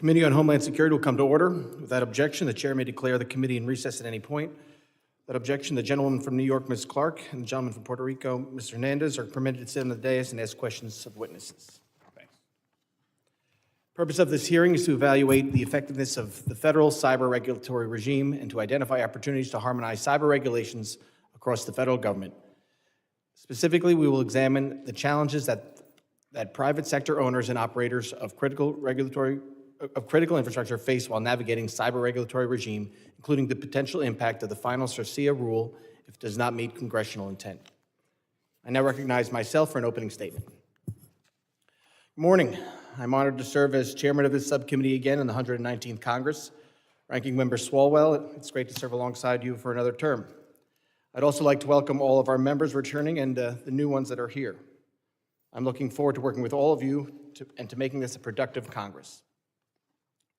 Committee on Homeland Security will come to order. Without objection, the chair may declare the committee in recess at any point. Without objection, the gentlewoman from New York, Ms. Clark, and the gentleman from Puerto Rico, Mr. Hernandez, are permitted to sit on the dais and ask questions of witnesses. Thanks. The purpose of this hearing is to evaluate the effectiveness of the federal cyber regulatory regime and to identify opportunities to harmonize cyber regulations across the federal government. Specifically, we will examine the challenges that private sector owners and operators of critical infrastructure face while navigating cyber regulatory regime, including the potential impact of the final CERCIA rule if it does not meet congressional intent. I now recognize myself for an opening statement. Good morning. I'm honored to serve as chairman of this subcommittee again in the 119th Congress. Ranking Member Swalwell, it's great to serve alongside you for another term. I'd also like to welcome all of our members returning and the new ones that are here. I'm looking forward to working with all of you and to making this a productive Congress.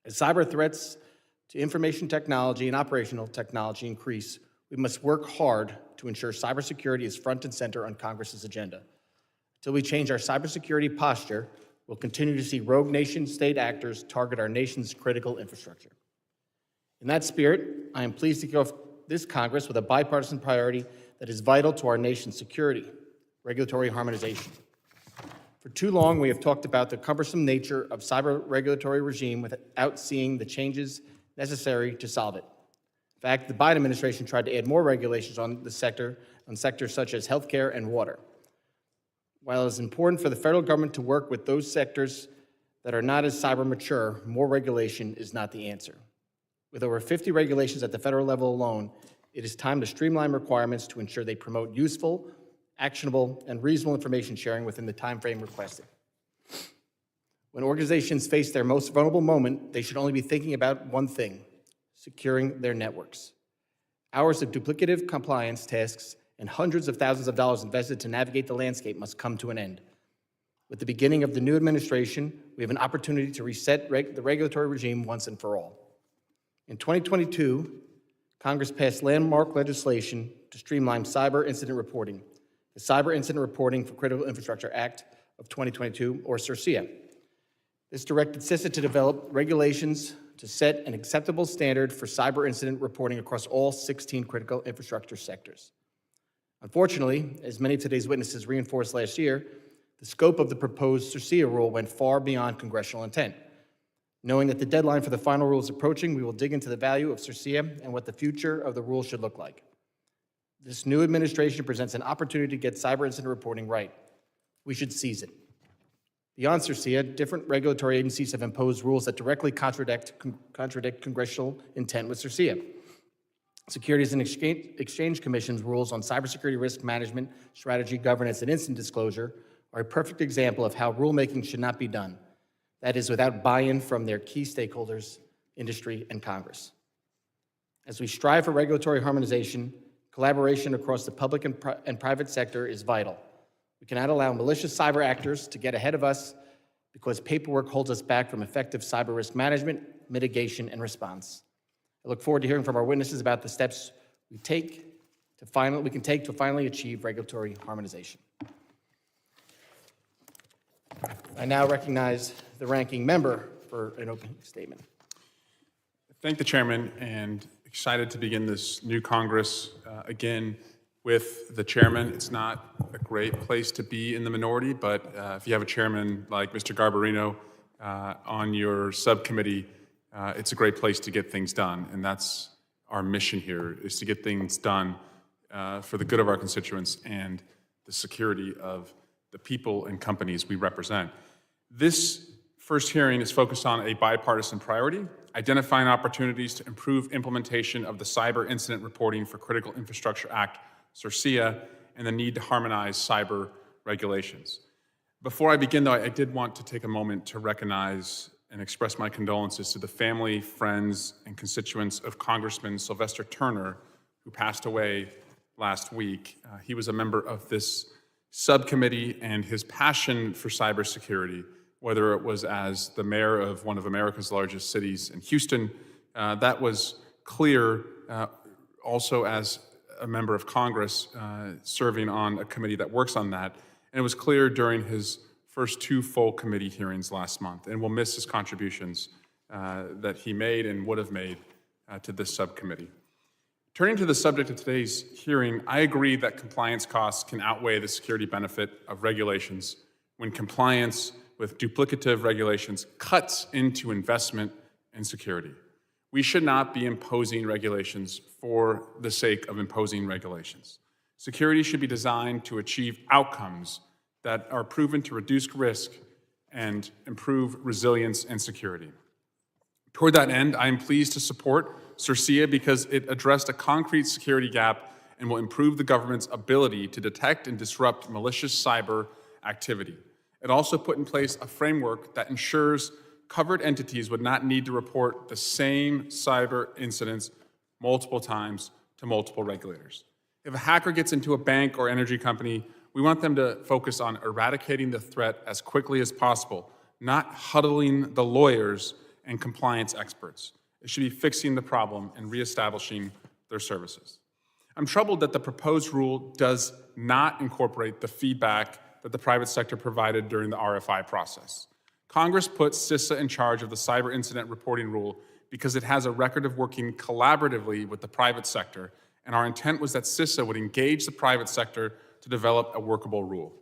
As cyber threats to information technology and operational technology increase, we must work hard to ensure cybersecurity is front and center on Congress's agenda. Until we change our cybersecurity posture, we'll continue to see rogue nation-state actors target our nation's critical infrastructure. In that spirit, I am pleased to kick off this Congress with a bipartisan priority that is vital to our nation's security: regulatory harmonization. For too long, we have talked about the cumbersome nature of cyber regulatory regime without seeing the changes necessary to solve it. In fact, the Biden administration tried to add more regulations on sectors such as healthcare and water. While it is important for the federal government to work with those sectors that are not as cyber mature, more regulation is not the answer. With over 50 regulations at the federal level alone, it is time to streamline requirements to ensure they promote useful, actionable, and reasonable information sharing within the time frame requested. When organizations face their most vulnerable moment, they should only be thinking about one thing: securing their networks. Hours of duplicative compliance tasks and hundreds of thousands of dollars invested to navigate the landscape must come to an end. With the beginning of the new administration, we have an opportunity to reset the regulatory regime once and for all. In 2022, Congress passed landmark legislation to streamline cyber incident reporting, the Cyber Incident Reporting for Critical Infrastructure Act of 2022, or CERCIA. This directed CISA to develop regulations to set an acceptable standard for cyber incident reporting across all 16 critical infrastructure sectors. Unfortunately, as many of today's witnesses reinforced last year, the scope of the proposed CERCIA rule went far beyond congressional intent. Knowing that the deadline for the final rule is approaching, we will dig into the value of CERCIA and what the future of the rule should look like. This new administration presents an opportunity to get cyber incident reporting right. We should seize it. Beyond CERCIA, different regulatory agencies have imposed rules that directly contradict congressional intent with CERCIA. Securities and Exchange Commission's rules on cybersecurity risk management, strategy, governance, and incident disclosure are a perfect example of how rulemaking should not be done. That is, without buy-in from their key stakeholders, industry, and Congress. As we strive for regulatory harmonization, collaboration across the public and private sector is vital. We cannot allow malicious cyber actors to get ahead of us because paperwork holds us back from effective cyber risk management, mitigation, and response. I look forward to hearing from our witnesses about the steps we can take to finally achieve regulatory harmonization. I now recognize the ranking member for an opening statement. Thank the chairman, and excited to begin this new Congress again with the chairman. It's not a great place to be in the minority, but if you have a chairman like Mr. Garbarino on your subcommittee, it's a great place to get things done. And that's our mission here, is to get things done for the good of our constituents and the security of the people and companies we represent. This first hearing is focused on a bipartisan priority: identifying opportunities to improve implementation of the Cyber Incident Reporting for Critical Infrastructure Act, CERCIA, and the need to harmonize cyber regulations. Before I begin, though, I did want to take a moment to recognize and express my condolences to the family, friends, and constituents of Congressman Sylvester Turner, who passed away last week. He was a member of this subcommittee, and his passion for cybersecurity, whether it was as the mayor of one of America's largest cities in Houston, that was clear, also as a member of Congress serving on a committee that works on that. And it was clear during his first two full committee hearings last month, and we'll miss his contributions that he made and would have made to this subcommittee. Turning to the subject of today's hearing, I agree that compliance costs can outweigh the security benefit of regulations when compliance with duplicative regulations cuts into investment and security. We should not be imposing regulations for the sake of imposing regulations. Security should be designed to achieve outcomes that are proven to reduce risk and improve resilience and security. Toward that end, I am pleased to support CERCIA because it addressed a concrete security gap and will improve the government's ability to detect and disrupt malicious cyber activity. It also put in place a framework that ensures covered entities would not need to report the same cyber incidents multiple times to multiple regulators. If a hacker gets into a bank or energy company, we want them to focus on eradicating the threat as quickly as possible, not huddling the lawyers and compliance experts. It should be fixing the problem and reestablishing their services. I'm troubled that the proposed rule does not incorporate the feedback that the private sector provided during the RFI process. Congress put CISA in charge of the cyber incident reporting rule because it has a record of working collaboratively with the private sector, and our intent was that CISA would engage the private sector to develop a workable rule.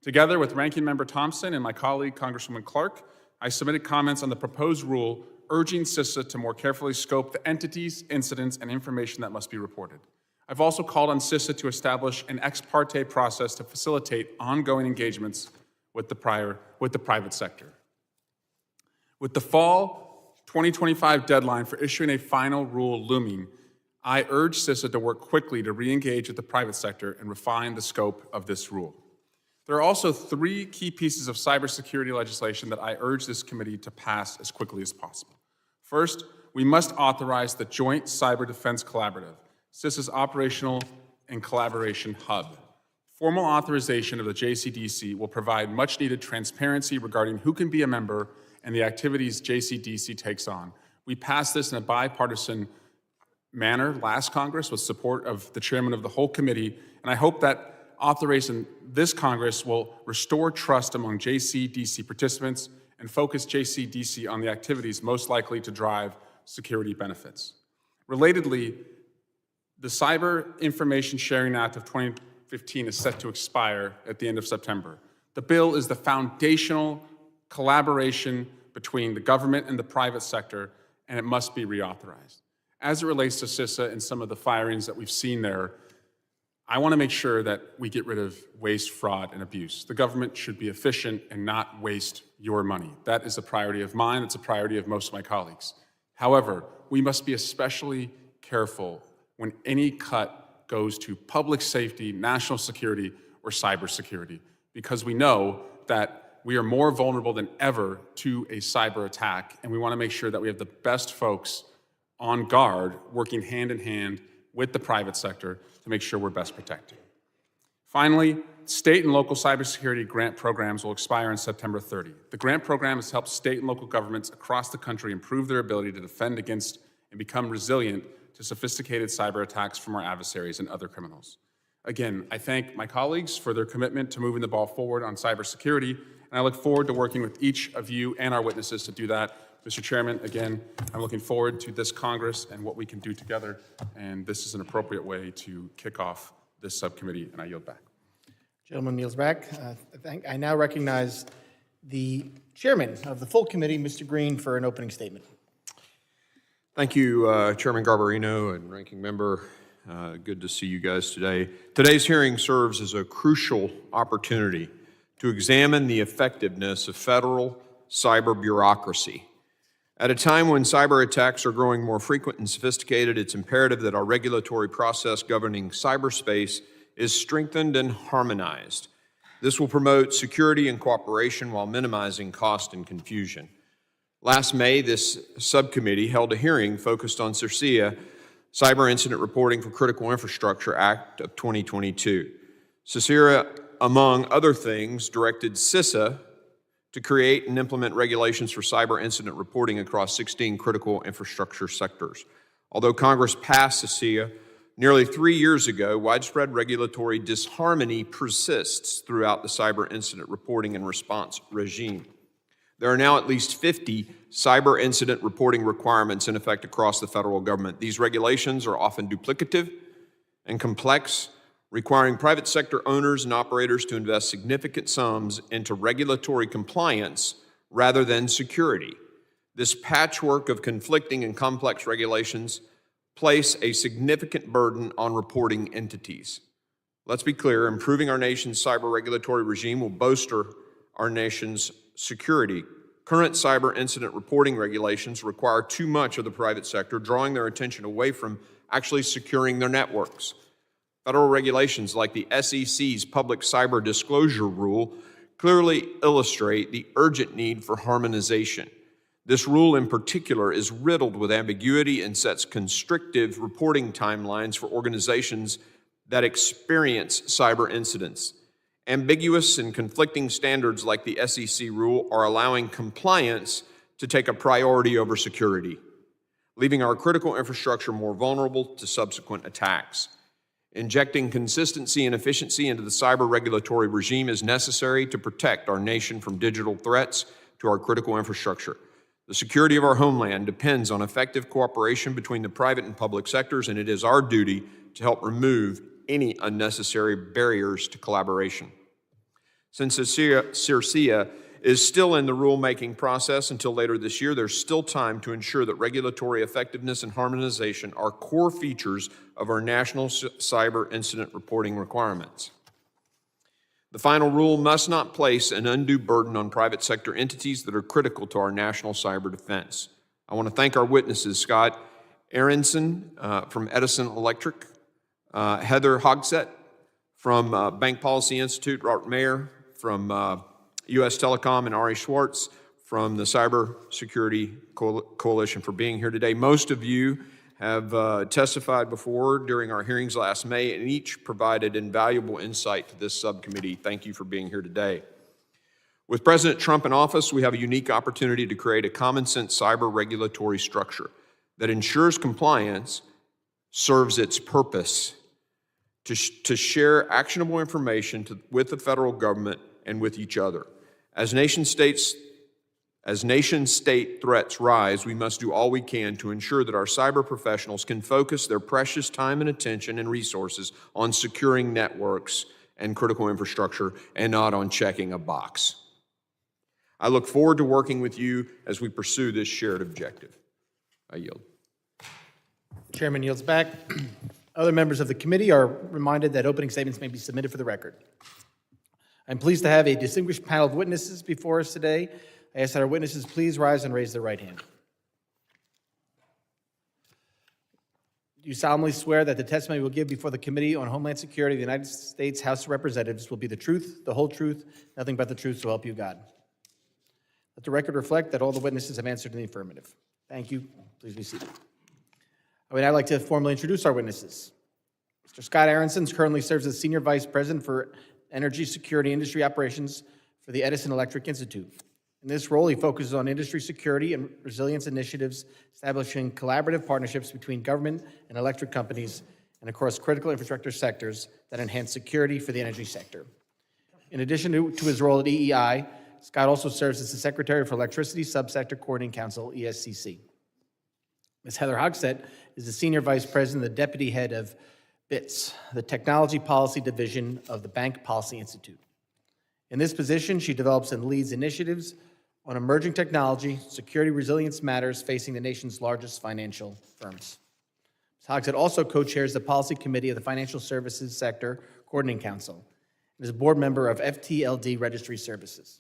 Together with Ranking Member Thompson and my colleague, Congresswoman Clark, I submitted comments on the proposed rule urging CISA to more carefully scope the entities, incidents, and information that must be reported. I've also called on CISA to establish an ex parte process to facilitate ongoing engagements with the private sector. With the fall 2025 deadline for issuing a final rule looming, I urge CISA to work quickly to re-engage with the private sector and refine the scope of this rule. There are also 3 key pieces of cybersecurity legislation that I urge this committee to pass as quickly as possible. First, we must authorize the Joint Cyber Defense Collaborative, CISA's operational and collaboration hub. Formal authorization of the JCDC will provide much-needed transparency regarding who can be a member and the activities JCDC takes on. We passed this in a bipartisan manner last Congress with support of the chairman of the whole committee, and I hope that authorization this Congress will restore trust among JCDC participants and focus JCDC on the activities most likely to drive security benefits. Relatedly, the Cyber Information Sharing Act of 2015 is set to expire at the end of September. The bill is the foundational collaboration between the government and the private sector, and it must be reauthorized. As it relates to CISA and some of the firings that we've seen there, I want to make sure that we get rid of waste, fraud, and abuse. The government should be efficient and not waste your money. That is a priority of mine. It's a priority of most of my colleagues. However, we must be especially careful when any cut goes to public safety, national security, or cybersecurity, because we know that we are more vulnerable than ever to a cyber attack, and we want to make sure that we have the best folks on guard working hand in hand with the private sector to make sure we're best protected. Finally, state and local cybersecurity grant programs will expire on September 30. The grant program has helped state and local governments across the country improve their ability to defend against and become resilient to sophisticated cyber attacks from our adversaries and other criminals. Again, I thank my colleagues for their commitment to moving the ball forward on cybersecurity, and I look forward to working with each of you and our witnesses to do that. Mr. Chairman, again, I'm looking forward to this Congress and what we can do together, and this is an appropriate way to kick off this subcommittee, and I yield back. Gentleman yields back. I now recognize the chairman of the full committee, Mr. Green, for an opening statement. Thank you, Chairman Garbarino and Ranking Member. Good to see you guys today. Today's hearing serves as a crucial opportunity to examine the effectiveness of federal cyber bureaucracy. At a time when cyber attacks are growing more frequent and sophisticated, it's imperative that our regulatory process governing cyberspace is strengthened and harmonized. This will promote security and cooperation while minimizing cost and confusion. Last May, this subcommittee held a hearing focused on CERCIA, Cyber Incident Reporting for Critical Infrastructure Act of 2022. CERCIA, among other things, directed CISA to create and implement regulations for cyber incident reporting across 16 critical infrastructure sectors. Although Congress passed CERCIA nearly 3 years ago, widespread regulatory disharmony persists throughout the cyber incident reporting and response regime. There are now at least 50 cyber incident reporting requirements in effect across the federal government. These regulations are often duplicative and complex, requiring private sector owners and operators to invest significant sums into regulatory compliance rather than security. This patchwork of conflicting and complex regulations place a significant burden on reporting entities. Let's be clear, improving our nation's cyber regulatory regime will bolster our nation's security. Current cyber incident reporting regulations require too much of the private sector, drawing their attention away from actually securing their networks. Federal regulations like the SEC's Public Cyber Disclosure Rule clearly illustrate the urgent need for harmonization. This rule in particular is riddled with ambiguity and sets constrictive reporting timelines for organizations that experience cyber incidents. Ambiguous and conflicting standards like the SEC rule are allowing compliance to take a priority over security, leaving our critical infrastructure more vulnerable to subsequent attacks. Injecting consistency and efficiency into the cyber regulatory regime is necessary to protect our nation from digital threats to our critical infrastructure. The security of our homeland depends on effective cooperation between the private and public sectors, and it is our duty to help remove any unnecessary barriers to collaboration. Since CIRCIA is still in the rulemaking process until later this year, there's still time to ensure that regulatory effectiveness and harmonization are core features of our national cyber incident reporting requirements. The final rule must not place an undue burden on private sector entities that are critical to our national cyber defense. I want to thank our witnesses, Scott Aaronson from Edison Electric, Heather Hogsett from Bank Policy Institute, Robert Mayer from USTelecom, and Ari Schwartz from the Cybersecurity Coalition for being here today. Most of you have testified before during our hearings last May, and each provided invaluable insight to this subcommittee. Thank you for being here today. With President Trump in office, we have a unique opportunity to create a common-sense cyber regulatory structure that ensures compliance serves its purpose to share actionable information with the federal government and with each other. As nation-state threats rise, we must do all we can to ensure that our cyber professionals can focus their precious time and attention and resources on securing networks and critical infrastructure and not on checking a box. I look forward to working with you as we pursue this shared objective. I yield. Chairman yields back. Other members of the committee are reminded that opening statements may be submitted for the record. I'm pleased to have a distinguished panel of witnesses before us today. I ask that our witnesses please rise and raise their right hand. Do you solemnly swear that the testimony you will give before the Committee on Homeland Security of the United States House of Representatives will be the truth, the whole truth, nothing but the truth, so help you God? Let the record reflect that all the witnesses have answered in the affirmative. Thank you. Please be seated. I would now like to formally introduce our witnesses. Mr. Scott Aaronson currently serves as Senior Vice President for Energy Security Industry Operations for the Edison Electric Institute. In this role, he focuses on industry security and resilience initiatives, establishing collaborative partnerships between government and electric companies and across critical infrastructure sectors that enhance security for the energy sector. In addition to his role at EEI, Scott also serves as the Secretary for Electricity Subsector Coordinating Council, ESCC. Ms. Heather Hogsett is the Senior Vice President and the Deputy Head of BITS, the Technology Policy Division of the Bank Policy Institute. In this position, she develops and leads initiatives on emerging technology, security resilience matters facing the nation's largest financial firms. Ms. Hogsett also co-chairs the Policy Committee of the Financial Services Sector Coordinating Council and is a board member of FTLD Registry Services.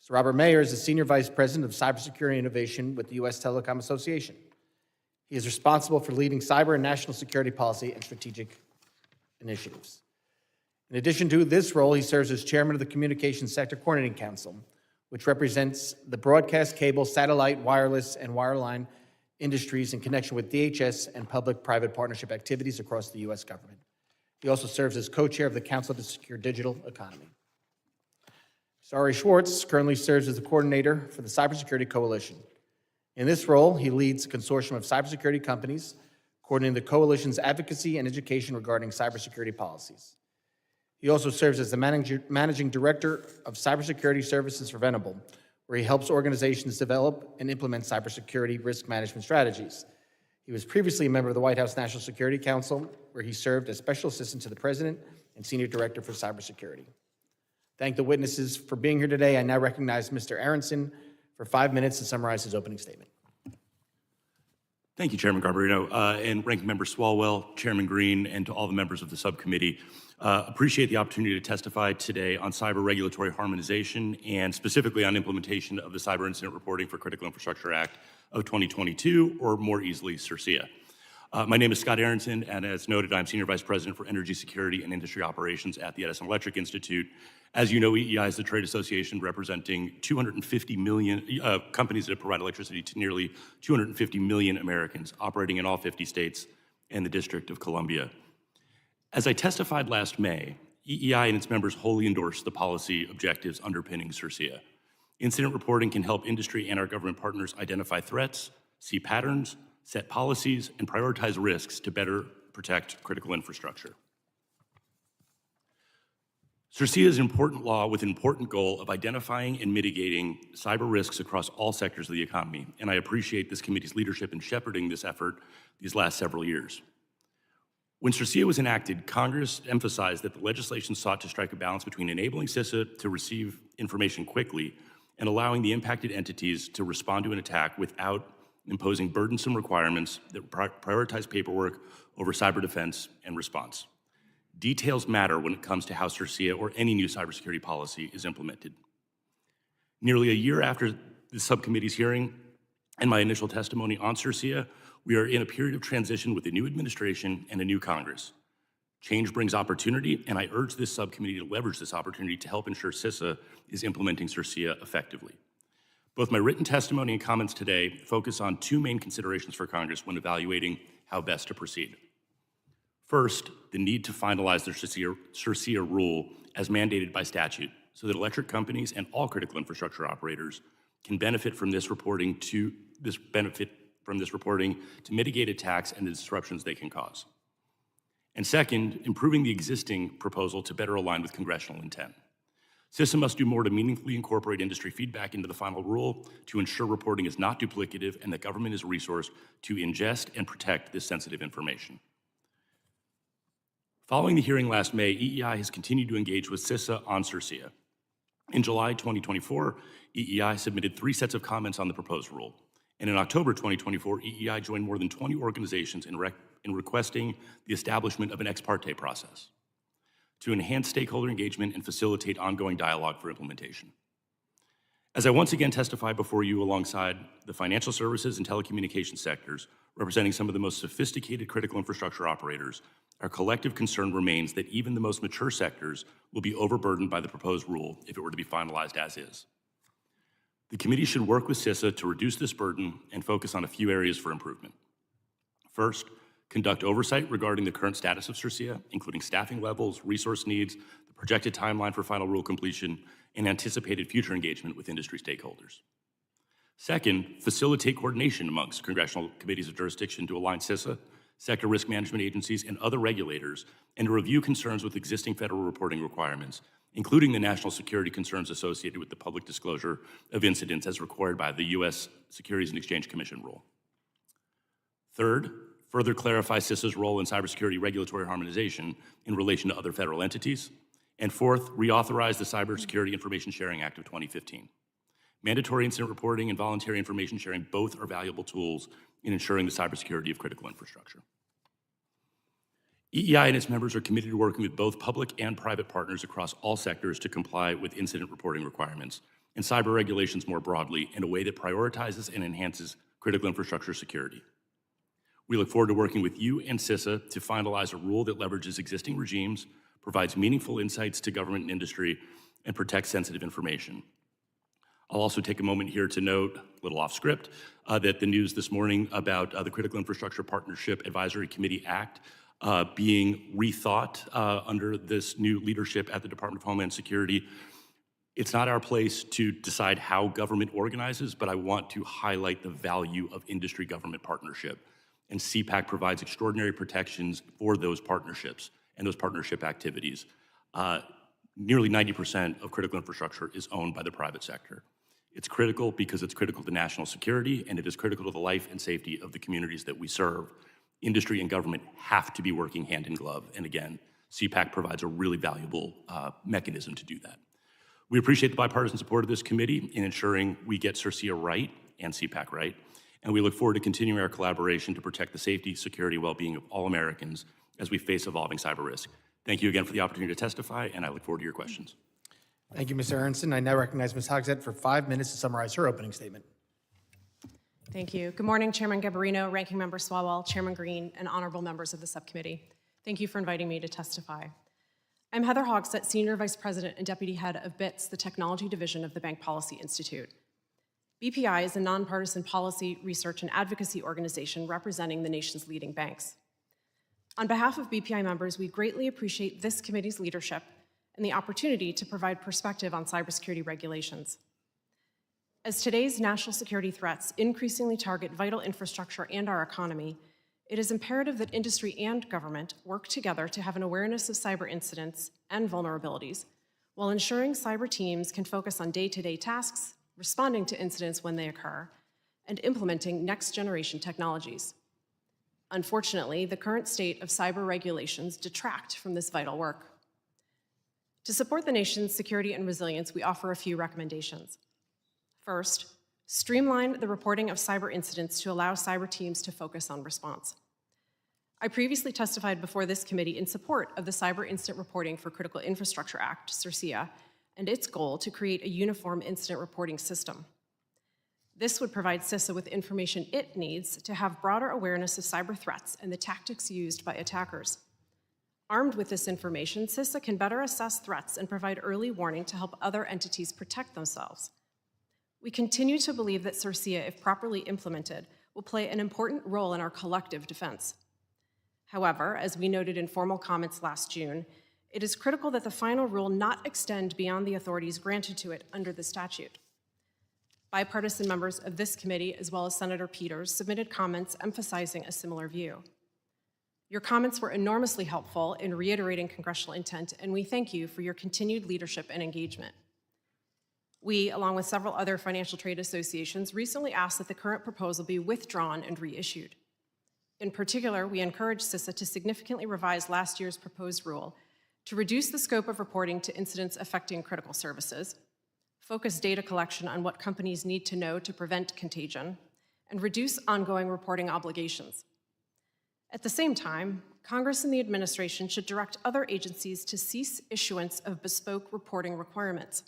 Mr. Robert Mayer is the Senior Vice President of Cybersecurity Innovation with the USTelecom Association. He is responsible for leading cyber and national security policy and strategic initiatives. In addition to this role, he serves as chairman of the Communications Sector Coordinating Council, which represents the broadcast, cable, satellite, wireless, and wireline industries in connection with DHS and public-private partnership activities across the U.S. government. He also serves as co-chair of the Council of the Secure Digital Economy. Mr. Ari Schwartz currently serves as the coordinator for the Cybersecurity Coalition. In this role, he leads a consortium of cybersecurity companies, coordinating the coalition's advocacy and education regarding cybersecurity policies. He also serves as the managing director of cybersecurity services for Venable, where he helps organizations develop and implement cybersecurity risk management strategies. He was previously a member of the White House National Security Council, where he served as Special Assistant to the President and Senior Director for Cybersecurity. Thank the witnesses for being here today. I now recognize Mr. Aaronson for 5 minutes to summarize his opening statement. Thank you, Chairman Garbarino, and Ranking Member Swalwell, Chairman Green, and to all the members of the subcommittee. Appreciate the opportunity to testify today on cyber regulatory harmonization and specifically on implementation of the Cyber Incident Reporting for Critical Infrastructure Act of 2022, or more easily, CIRCIA. My name is Scott Aaronson, and as noted, I'm Senior Vice President for Energy Security and Industry Operations at the Edison Electric Institute. As you know, EEI is the trade association representing 250 million companies that provide electricity to nearly 250 million Americans operating in all 50 states and the District of Columbia. As I testified last May, EEI and its members wholly endorse the policy objectives underpinning CIRCIA. Incident reporting can help industry and our government partners identify threats, see patterns, set policies, and prioritize risks to better protect critical infrastructure. CIRCIA is an important law with an important goal of identifying and mitigating cyber risks across all sectors of the economy, and I appreciate this committee's leadership in shepherding this effort these last several years. When CIRCIA was enacted, Congress emphasized that the legislation sought to strike a balance between enabling CISA to receive information quickly and allowing the impacted entities to respond to an attack without imposing burdensome requirements that prioritize paperwork over cyber defense and response. Details matter when it comes to how CIRCIA or any new cybersecurity policy is implemented. Nearly a year after the subcommittee's hearing and my initial testimony on CIRCIA, we are in a period of transition with a new administration and a new Congress. Change brings opportunity, and I urge this subcommittee to leverage this opportunity to help ensure CISA is implementing CIRCIA effectively. Both my written testimony and comments today focus on two main considerations for Congress when evaluating how best to proceed. First, the need to finalize the CIRCIA rule as mandated by statute so that electric companies and all critical infrastructure operators can benefit from this reporting to mitigate attacks and the disruptions they can cause. And second, improving the existing proposal to better align with congressional intent. CISA must do more to meaningfully incorporate industry feedback into the final rule to ensure reporting is not duplicative and that government is resourced to ingest and protect this sensitive information. Following the hearing last May, EEI has continued to engage with CISA on CIRCIA. In July 2024, EEI submitted 3 sets of comments on the proposed rule. And in October 2024, EEI joined more than 20 organizations in requesting the establishment of an ex parte process to enhance stakeholder engagement and facilitate ongoing dialogue for implementation. As I once again testify before you alongside the financial services and telecommunications sectors, representing some of the most sophisticated critical infrastructure operators, our collective concern remains that even the most mature sectors will be overburdened by the proposed rule if it were to be finalized as is. The committee should work with CISA to reduce this burden and focus on a few areas for improvement. First, conduct oversight regarding the current status of CIRCIA, including staffing levels, resource needs, the projected timeline for final rule completion, and anticipated future engagement with industry stakeholders. Second, facilitate coordination amongst congressional committees of jurisdiction to align CISA, sector risk management agencies, and other regulators, and to review concerns with existing federal reporting requirements, including the national security concerns associated with the public disclosure of incidents as required by the U.S. Securities and Exchange Commission rule. Third, further clarify CISA's role in cybersecurity regulatory harmonization in relation to other federal entities. And fourth, reauthorize the Cybersecurity Information Sharing Act of 2015. Mandatory incident reporting and voluntary information sharing both are valuable tools in ensuring the cybersecurity of critical infrastructure. EEI and its members are committed to working with both public and private partners across all sectors to comply with incident reporting requirements and cyber regulations more broadly in a way that prioritizes and enhances critical infrastructure security. We look forward to working with you and CISA to finalize a rule that leverages existing regimes, provides meaningful insights to government and industry, and protects sensitive information. I'll also take a moment here to note, a little off script, that the news this morning about the Critical Infrastructure Partnership Advisory Committee Act being rethought under this new leadership at the Department of Homeland Security. It's not our place to decide how government organizes, but I want to highlight the value of industry-government partnership. And CPAC provides extraordinary protections for those partnerships and those partnership activities. Nearly 90% of critical infrastructure is owned by the private sector. It's critical because it's critical to national security, and it is critical to the life and safety of the communities that we serve. Industry and government have to be working hand in glove, and again, CPAC provides a really valuable mechanism to do that. We appreciate the bipartisan support of this committee in ensuring we get CERCIA right and CPAC right, and we look forward to continuing our collaboration to protect the safety, security, well-being of all Americans as we face evolving cyber risk. Thank you again for the opportunity to testify, and I look forward to your questions. Thank you, Mr. Aaronson. I now recognize Ms. Hogsett for 5 minutes to summarize her opening statement. Thank you. Good morning, Chairman Garbarino, Ranking Member Swalwell, Chairman Green, and honorable members of the subcommittee. Thank you for inviting me to testify. I'm Heather Hogsett, Senior Vice President and Deputy Head of BITS, the Technology Division of the Bank Policy Institute. BPI is a nonpartisan policy, research, and advocacy organization representing the nation's leading banks. On behalf of BPI members, we greatly appreciate this committee's leadership and the opportunity to provide perspective on cybersecurity regulations. As today's national security threats increasingly target vital infrastructure and our economy, it is imperative that industry and government work together to have an awareness of cyber incidents and vulnerabilities, while ensuring cyber teams can focus on day-to-day tasks, responding to incidents when they occur, and implementing next-generation technologies. Unfortunately, the current state of cyber regulations detract from this vital work. To support the nation's security and resilience, we offer a few recommendations. First, streamline the reporting of cyber incidents to allow cyber teams to focus on response. I previously testified before this committee in support of the Cyber Incident Reporting for Critical Infrastructure Act, CERCIA, and its goal to create a uniform incident reporting system. This would provide CISA with information it needs to have broader awareness of cyber threats and the tactics used by attackers. Armed with this information, CISA can better assess threats and provide early warning to help other entities protect themselves. We continue to believe that CERCIA, if properly implemented, will play an important role in our collective defense. However, as we noted in formal comments last June, it is critical that the final rule not extend beyond the authorities granted to it under the statute. Bipartisan members of this committee, as well as Senator Peters, submitted comments emphasizing a similar view. Your comments were enormously helpful in reiterating congressional intent, and we thank you for your continued leadership and engagement. We, along with several other financial trade associations, recently asked that the current proposal be withdrawn and reissued. In particular, we encouraged CISA to significantly revise last year's proposed rule to reduce the scope of reporting to incidents affecting critical services, focus data collection on what companies need to know to prevent contagion, and reduce ongoing reporting obligations. At the same time, Congress and the administration should direct other agencies to cease issuance of bespoke reporting requirements.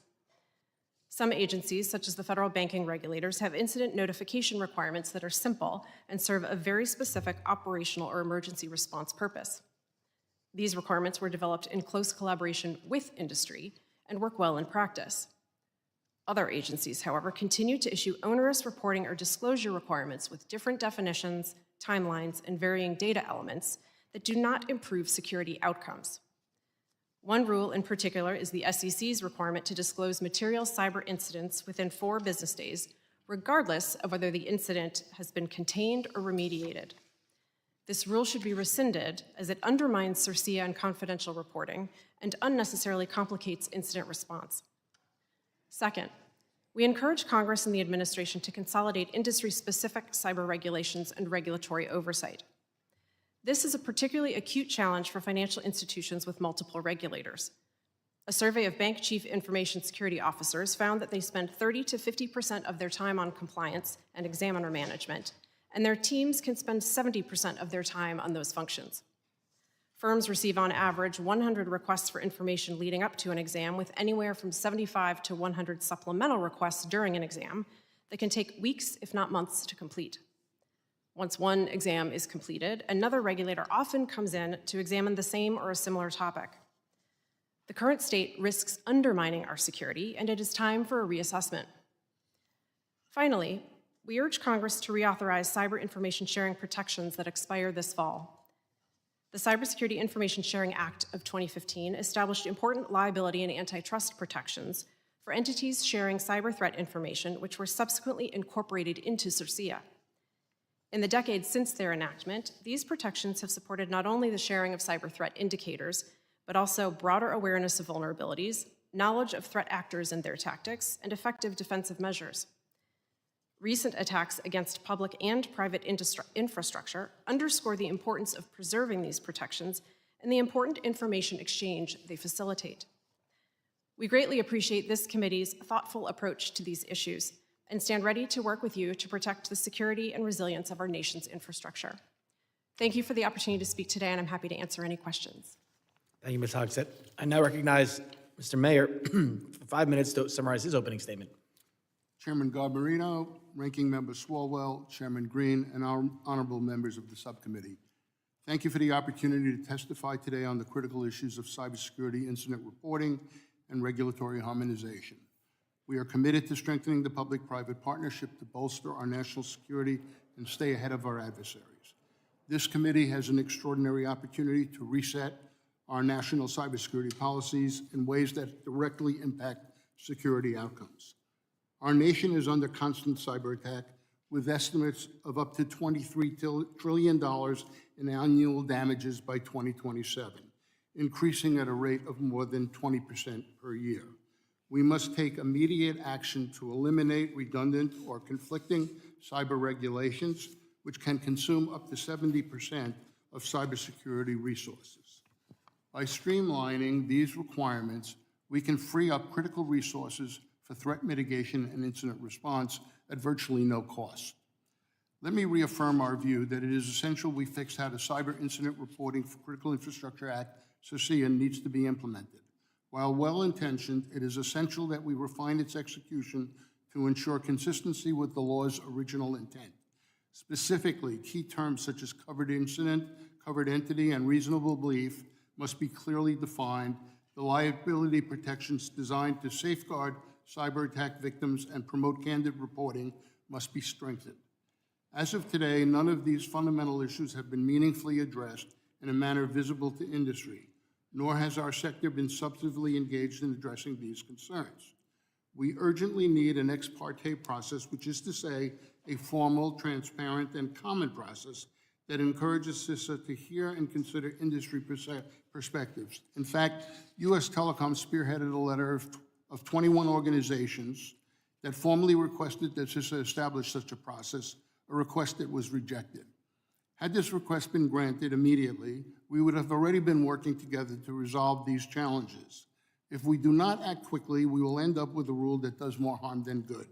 Some agencies, such as the federal banking regulators, have incident notification requirements that are simple and serve a very specific operational or emergency response purpose. These requirements were developed in close collaboration with industry and work well in practice. Other agencies, however, continue to issue onerous reporting or disclosure requirements with different definitions, timelines, and varying data elements that do not improve security outcomes. One rule in particular is the SEC's requirement to disclose material cyber incidents within 4 business days, regardless of whether the incident has been contained or remediated. This rule should be rescinded as it undermines CERCIA and confidential reporting and unnecessarily complicates incident response. Second, we encourage Congress and the administration to consolidate industry-specific cyber regulations and regulatory oversight. This is a particularly acute challenge for financial institutions with multiple regulators. A survey of bank chief information security officers found that they spend 30 to 50% of their time on compliance and examiner management, and their teams can spend 70% of their time on those functions. Firms receive on average 100 requests for information leading up to an exam, with anywhere from 75 to 100 supplemental requests during an exam that can take weeks, if not months, to complete. Once one exam is completed, another regulator often comes in to examine the same or a similar topic. The current state risks undermining our security, and it is time for a reassessment. Finally, we urge Congress to reauthorize cyber information sharing protections that expire this fall. The Cybersecurity Information Sharing Act of 2015 established important liability and antitrust protections for entities sharing cyber threat information, which were subsequently incorporated into CERCIA. In the decades since their enactment, these protections have supported not only the sharing of cyber threat indicators, but also broader awareness of vulnerabilities, knowledge of threat actors and their tactics, and effective defensive measures. Recent attacks against public and private infrastructure underscore the importance of preserving these protections and the important information exchange they facilitate. We greatly appreciate this committee's thoughtful approach to these issues and stand ready to work with you to protect the security and resilience of our nation's infrastructure. Thank you for the opportunity to speak today, and I'm happy to answer any questions. Thank you, Ms. Hogsett. I now recognize Mr. Mayor for 5 minutes to summarize his opening statement. Chairman Garbarino, Ranking Member Swalwell, Chairman Green, and honorable members of the subcommittee. Thank you for the opportunity to testify today on the critical issues of cybersecurity incident reporting and regulatory harmonization. We are committed to strengthening the public-private partnership to bolster our national security and stay ahead of our adversaries. This committee has an extraordinary opportunity to reset our national cybersecurity policies in ways that directly impact security outcomes. Our nation is under constant cyber attack, with estimates of up to $23 trillion in annual damages by 2027, increasing at a rate of more than 20% per year. We must take immediate action to eliminate redundant or conflicting cyber regulations, which can consume up to 70% of cybersecurity resources. By streamlining these requirements, we can free up critical resources for threat mitigation and incident response at virtually no cost. Let me reaffirm our view that it is essential we fix how the Cyber Incident Reporting for Critical Infrastructure Act, CIRCIA, needs to be implemented. While well-intentioned, it is essential that we refine its execution to ensure consistency with the law's original intent. Specifically, key terms such as covered incident, covered entity, and reasonable belief must be clearly defined. The liability protections designed to safeguard cyber attack victims and promote candid reporting must be strengthened. As of today, none of these fundamental issues have been meaningfully addressed in a manner visible to industry, nor has our sector been substantively engaged in addressing these concerns. We urgently need an ex parte process, which is to say, a formal, transparent, and common process that encourages CISA to hear and consider industry perspectives. In fact, USTelecom spearheaded a letter of 21 organizations that formally requested that CISA establish such a process, a request that was rejected. Had this request been granted immediately, we would have already been working together to resolve these challenges. If we do not act quickly, we will end up with a rule that does more harm than good.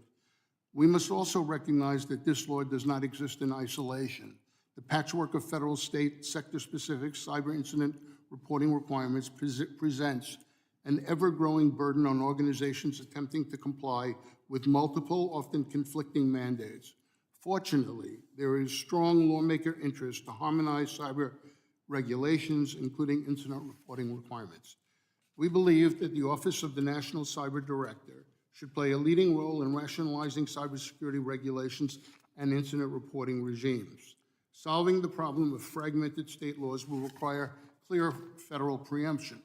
We must also recognize that this law does not exist in isolation. The patchwork of federal, state, sector-specific cyber incident reporting requirements presents an ever-growing burden on organizations attempting to comply with multiple, often conflicting mandates. Fortunately, there is strong lawmaker interest to harmonize cyber regulations, including incident reporting requirements. We believe that the Office of the National Cyber Director should play a leading role in rationalizing cybersecurity regulations and incident reporting regimes. Solving the problem of fragmented state laws will require clear federal preemption,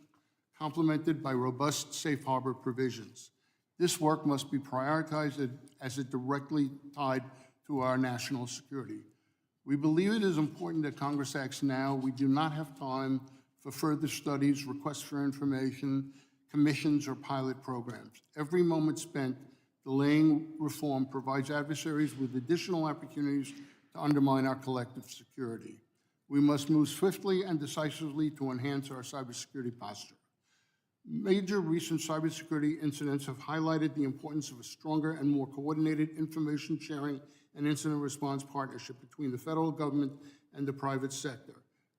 complemented by robust safe harbor provisions. This work must be prioritized as it directly tied to our national security. We believe it is important that Congress acts now. We do not have time for further studies, requests for information, commissions, or pilot programs. Every moment spent delaying reform provides adversaries with additional opportunities to undermine our collective security. We must move swiftly and decisively to enhance our cybersecurity posture. Major recent cybersecurity incidents have highlighted the importance of a stronger and more coordinated information sharing and incident response partnership between the federal government and the private sector.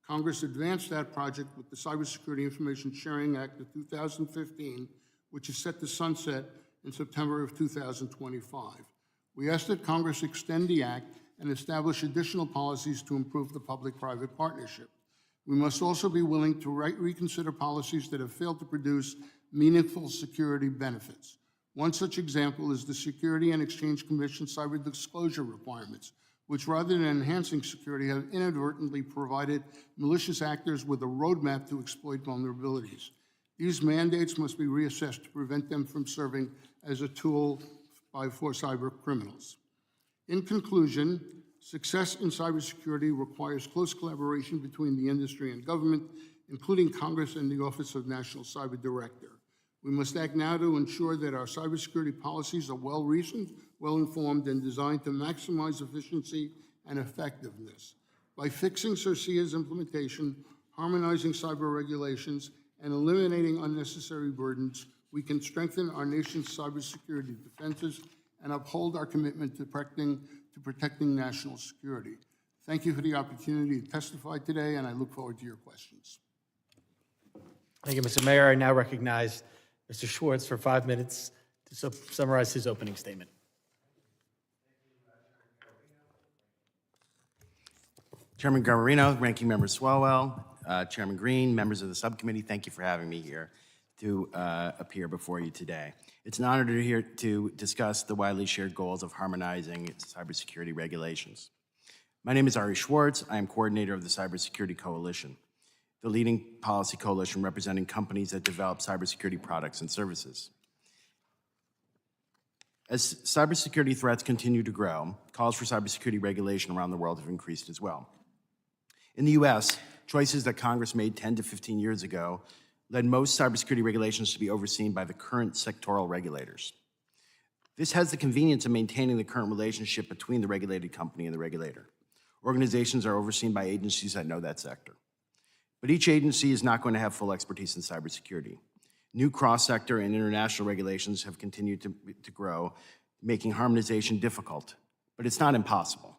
Congress advanced that project with the Cybersecurity Information Sharing Act of 2015, which is set to sunset in September of 2025. We asked that Congress extend the act and establish additional policies to improve the public-private partnership. We must also be willing to reconsider policies that have failed to produce meaningful security benefits. One such example is the Security and Exchange Commission cyber disclosure requirements, which rather than enhancing security have inadvertently provided malicious actors with a roadmap to exploit vulnerabilities. These mandates must be reassessed to prevent them from serving as a tool for cyber criminals. In conclusion, success in cybersecurity requires close collaboration between the industry and government, including Congress and the Office of National Cyber Director. We must act now to ensure that our cybersecurity policies are well-reasoned, well-informed, and designed to maximize efficiency and effectiveness. By fixing CERCIA's implementation, harmonizing cyber regulations, and eliminating unnecessary burdens, we can strengthen our nation's cybersecurity defenses and uphold our commitment to protecting national security. Thank you for the opportunity to testify today, and I look forward to your questions. Thank you, Mr. Mayor. I now recognize Mr. Schwartz for 5 minutes to summarize his opening statement. Chairman Garbarino, Ranking Member Swalwell, Chairman Green, members of the subcommittee, thank you for having me here to appear before you today. It's an honor to here to discuss the widely shared goals of harmonizing cybersecurity regulations. My name is Ari Schwartz. I am coordinator of the Cybersecurity Coalition, the leading policy coalition representing companies that develop cybersecurity products and services. As cybersecurity threats continue to grow, calls for cybersecurity regulation around the world have increased as well. In the US, choices that Congress made 10 to 15 years ago led most cybersecurity regulations to be overseen by the current sectoral regulators. This has the convenience of maintaining the current relationship between the regulated company and the regulator. Organizations are overseen by agencies that know that sector. But each agency is not going to have full expertise in cybersecurity. New cross-sector and international regulations have continued to grow, making harmonization difficult, but it's not impossible.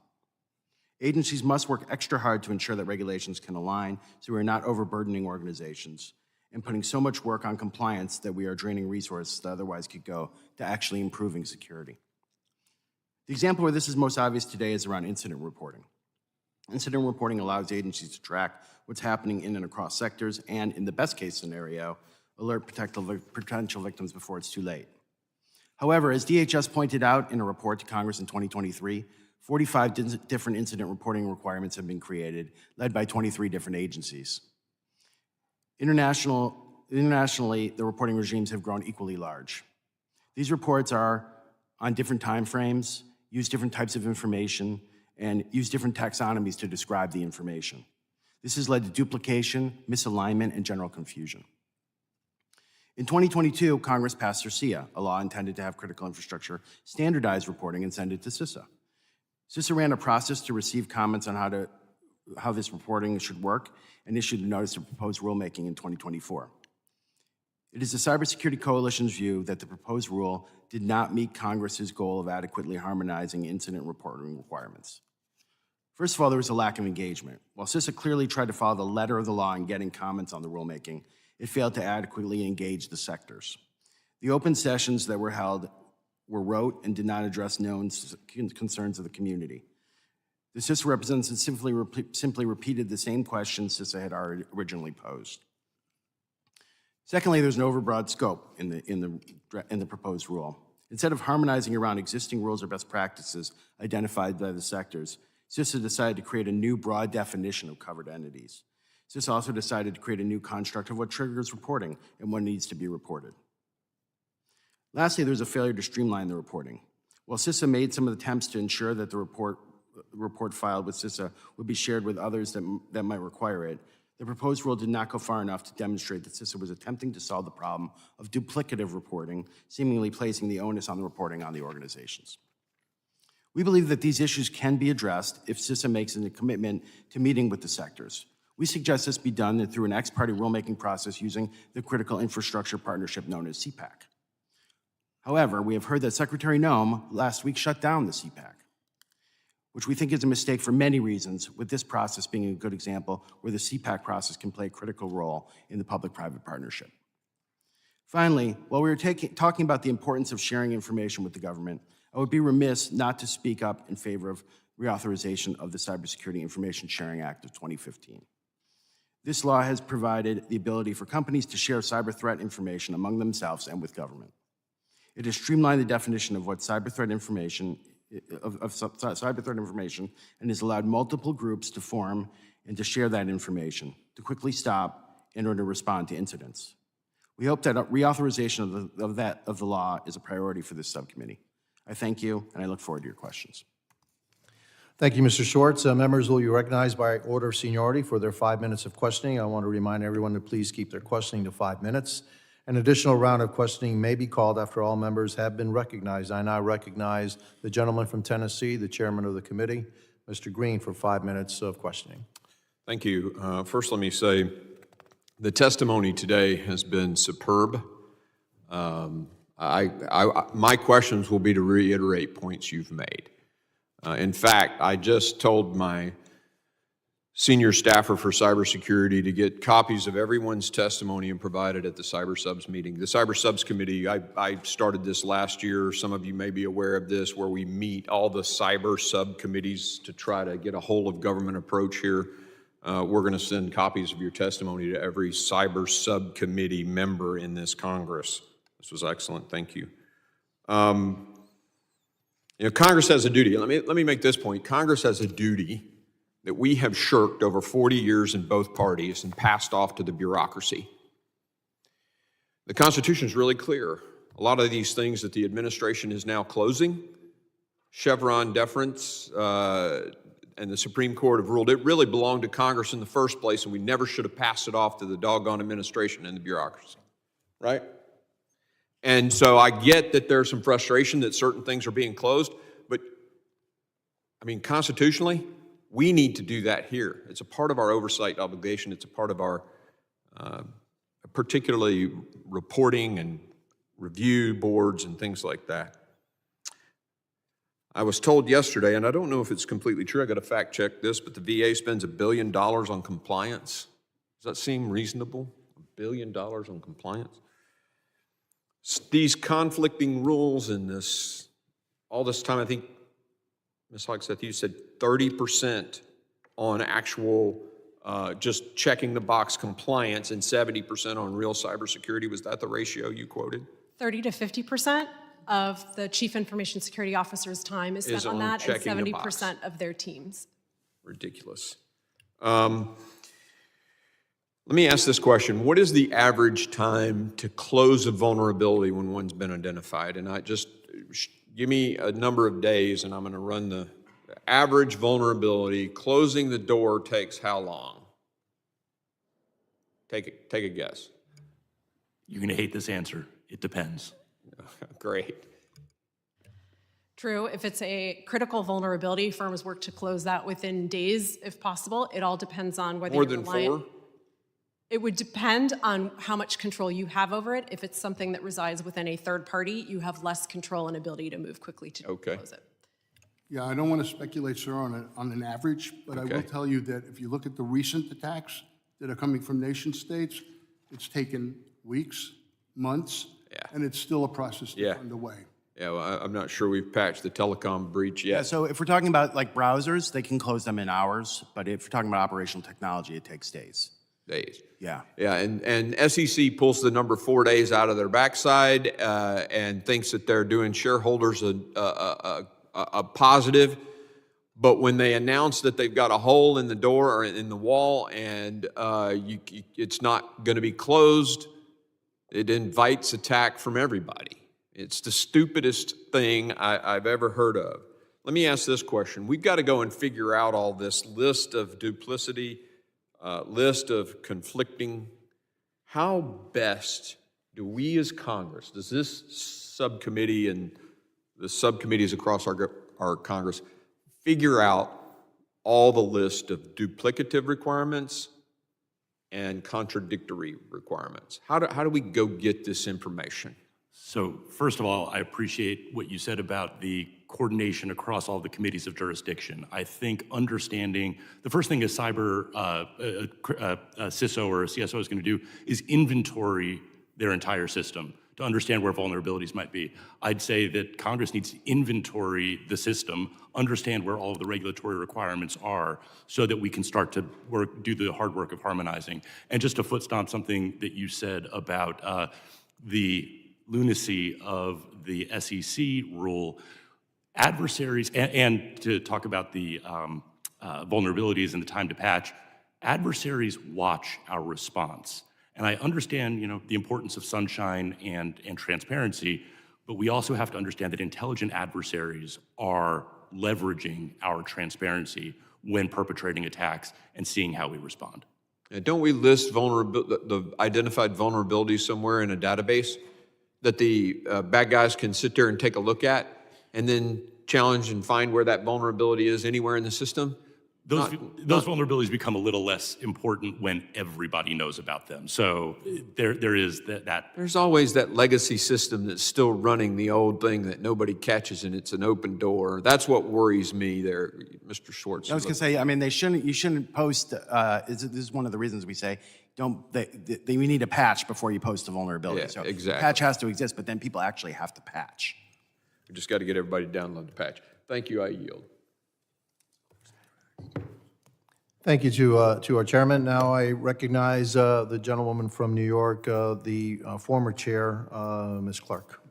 Agencies must work extra hard to ensure that regulations can align so we're not overburdening organizations and putting so much work on compliance that we are draining resources that otherwise could go to actually improving security. The example where this is most obvious today is around incident reporting. Incident reporting allows agencies to track what's happening in and across sectors and, in the best case scenario, alert potential victims before it's too late. However, as DHS pointed out in a report to Congress in 2023, 45 different incident reporting requirements have been created, led by 23 different agencies. Internationally, the reporting regimes have grown equally large. These reports are on different time frames, use different types of information, and use different taxonomies to describe the information. This has led to duplication, misalignment, and general confusion. In 2022, Congress passed CERCIA, a law intended to have critical infrastructure standardize reporting and send it to CISA. CISA ran a process to receive comments on how this reporting should work and issued a notice of proposed rulemaking in 2024. It is the Cybersecurity Coalition's view that the proposed rule did not meet Congress's goal of adequately harmonizing incident reporting requirements. First of all, there was a lack of engagement. While CISA clearly tried to follow the letter of the law in getting comments on the rulemaking, it failed to adequately engage the sectors. The open sessions that were held were rote and did not address known concerns of the community. The CISA representatives simply repeated the same questions CISA had originally posed. Secondly, there's an overbroad scope in the proposed rule. Instead of harmonizing around existing rules or best practices identified by the sectors, CISA decided to create a new broad definition of covered entities. CISA also decided to create a new construct of what triggers reporting and what needs to be reported. Lastly, there's a failure to streamline the reporting. While CISA made some attempts to ensure that the report filed with CISA would be shared with others that might require it, the proposed rule did not go far enough to demonstrate that CISA was attempting to solve the problem of duplicative reporting, seemingly placing the onus on the reporting on the organizations. We believe that these issues can be addressed if CISA makes a commitment to meeting with the sectors. We suggest this be done through an ex-parte rulemaking process using the critical infrastructure partnership known as CPAC. However, we have heard that Secretary Noem last week shut down the CPAC, which we think is a mistake for many reasons, with this process being a good example where the CPAC process can play a critical role in the public-private partnership. Finally, while we were talking about the importance of sharing information with the government, I would be remiss not to speak up in favor of reauthorization of the Cybersecurity Information Sharing Act of 2015. This law has provided the ability for companies to share cyber threat information among themselves and with government. It has streamlined the definition of what cyber threat information and has allowed multiple groups to form and to share that information to quickly stop in order to respond to incidents. We hope that reauthorization of the law is a priority for this subcommittee. I thank you, and I look forward to your questions. Thank you, Mr. Schwartz. Members will be recognized by order of seniority for their 5 minutes of questioning. I want to remind everyone to please keep their questioning to 5 minutes. An additional round of questioning may be called after all members have been recognized. I now recognize the gentleman from Tennessee, the chairman of the committee, Mr. Green, for 5 minutes of questioning. Thank you. First, let me say the testimony today has been superb. My questions will be to reiterate points you've made. In fact, I just told my senior staffer for cybersecurity to get copies of everyone's testimony and provide it at the Cyber Subs meeting. The Cyber Subs Committee, I started this last year. Some of you may be aware of this, where we meet all the cyber subcommittees to try to get a whole of government approach here. We're going to send copies of your testimony to every cyber subcommittee member in this Congress. This was excellent. Thank you. Congress has a duty. Let me make this point. Congress has a duty that we have shirked over 40 years in both parties and passed off to the bureaucracy. The Constitution is really clear. A lot of these things that the administration is now closing, Chevron deference, and the Supreme Court have ruled it really belonged to Congress in the first place, and we never should have passed it off to the doggone administration and the bureaucracy, right? And so I get that there's some frustration that certain things are being closed, but I mean, constitutionally, we need to do that here. It's a part of our oversight obligation. It's a part of our particularly reporting and review boards and things like that. I was told yesterday, and I don't know if it's completely true, I got to fact check this, but the VA spends $1 billion on compliance. Does that seem reasonable? $1 billion on compliance? These conflicting rules in this, all this time, I think, Ms. Hogsett, you said 30% on actual just checking the box compliance and 70% on real cybersecurity. Was that the ratio you quoted? 30 to 50% of the Chief Information Security Officer's time is spent on that, and 70% of their teams. Ridiculous. Let me ask this question. What is the average time to close a vulnerability when one's been identified? And give me a number of days, and I'm going to run the average vulnerability. Closing the door takes how long? Take a guess. You're going to hate this answer. It depends. Great. True. If it's a critical vulnerability, firms work to close that within days, if possible. It all depends on whether More than 4? It would depend on how much control you have over it. If it's something that resides within a third party, you have less control and ability to move quickly to close it. Yeah, I don't want to speculate, sir, on an average, but I will tell you that if you look at the recent attacks that are coming from nation states, it's taken weeks, months, and it's still a process that's underway. Yeah, well, I'm not sure we've patched the telecom breach yet. Yeah, so if we're talking about like browsers, they can close them in hours, but if you're talking about operational technology, it takes days. Days. Yeah. Yeah, and SEC pulls the number 4 days out of their backside and thinks that they're doing shareholders a positive. But when they announce that they've got a hole in the door or in the wall and it's not going to be closed, it invites attack from everybody. It's the stupidest thing I've ever heard of. Let me ask this question. We've got to go and figure out all this list of duplicity, list of conflicting. How best do we as Congress, does this subcommittee and the subcommittees across our Congress figure out all the list of duplicative requirements and contradictory requirements? How do we go get this information? So first of all, I appreciate what you said about the coordination across all the committees of jurisdiction. I think understanding, the first thing a cyber CISO or a CSO is going to do is inventory their entire system to understand where vulnerabilities might be. I'd say that Congress needs to inventory the system, understand where all of the regulatory requirements are so that we can start to do the hard work of harmonizing. And just to foot stomp something that you said about the lunacy of the SEC rule, adversaries, and to talk about the vulnerabilities and the time to patch, adversaries watch our response. And I understand, the importance of sunshine and transparency, but we also have to understand that intelligent adversaries are leveraging our transparency when perpetrating attacks and seeing how we respond. Don't we list the identified vulnerabilities somewhere in a database that the bad guys can sit there and take a look at and then challenge and find where that vulnerability is anywhere in the system? Those vulnerabilities become a little less important when everybody knows about them. So there is that. There's always that legacy system that's still running the old thing that nobody catches, and it's an open door. That's what worries me there, Mr. Schwartz. I was going to say, I mean, you shouldn't post, this is one of the reasons we say, we need a patch before you post a vulnerability. Yeah, So exactly. patch has to exist, but then people actually have to patch. We just got to get everybody to download the patch. Thank you, I yield. Thank you to our chairman. Now I recognize the gentlewoman from New York, the former chair, Ms. Clark.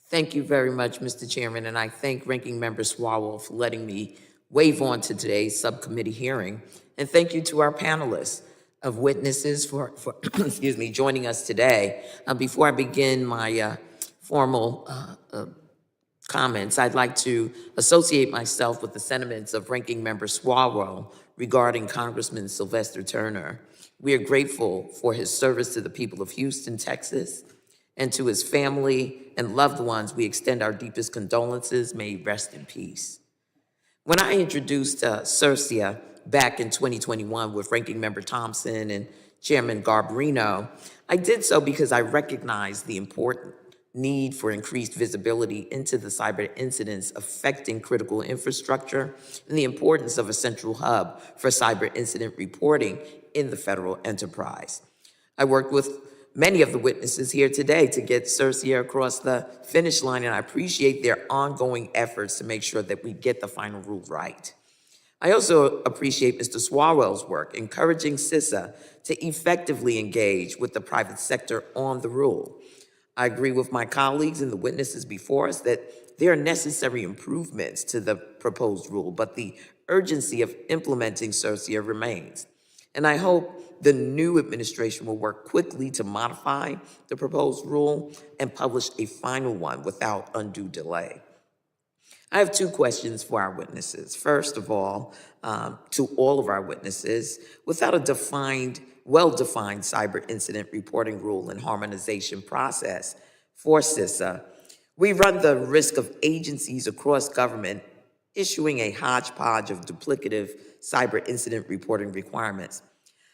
Thank you very much, Mr. Chairman, and I thank Ranking Member Swalwell for letting me waive on to today's subcommittee hearing. And thank you to our panelists of witnesses for excuse me, joining us today. Before I begin my formal comments, I'd like to associate myself with the sentiments of Ranking Member Swalwell regarding Congressman Sylvester Turner. We are grateful for his service to the people of Houston, Texas, and to his family and loved ones. We extend our deepest condolences. May he rest in peace. When I introduced CERCIA back in 2021 with Ranking Member Thompson and Chairman Garbarino, I did so because I recognized the important need for increased visibility into the cyber incidents affecting critical infrastructure and the importance of a central hub for cyber incident reporting in the federal enterprise. I worked with many of the witnesses here today to get CERCIA across the finish line, and I appreciate their ongoing efforts to make sure that we get the final rule right. I also appreciate Mr. Swalwell's work encouraging CISA to effectively engage with the private sector on the rule. I agree with my colleagues and the witnesses before us that there are necessary improvements to the proposed rule, but the urgency of implementing CERCIA remains. And I hope the new administration will work quickly to modify the proposed rule and publish a final one without undue delay. I have two questions for our witnesses. First of all, to all of our witnesses, without a well-defined cyber incident reporting rule and harmonization process for CISA, we run the risk of agencies across government issuing a hodgepodge of duplicative cyber incident reporting requirements.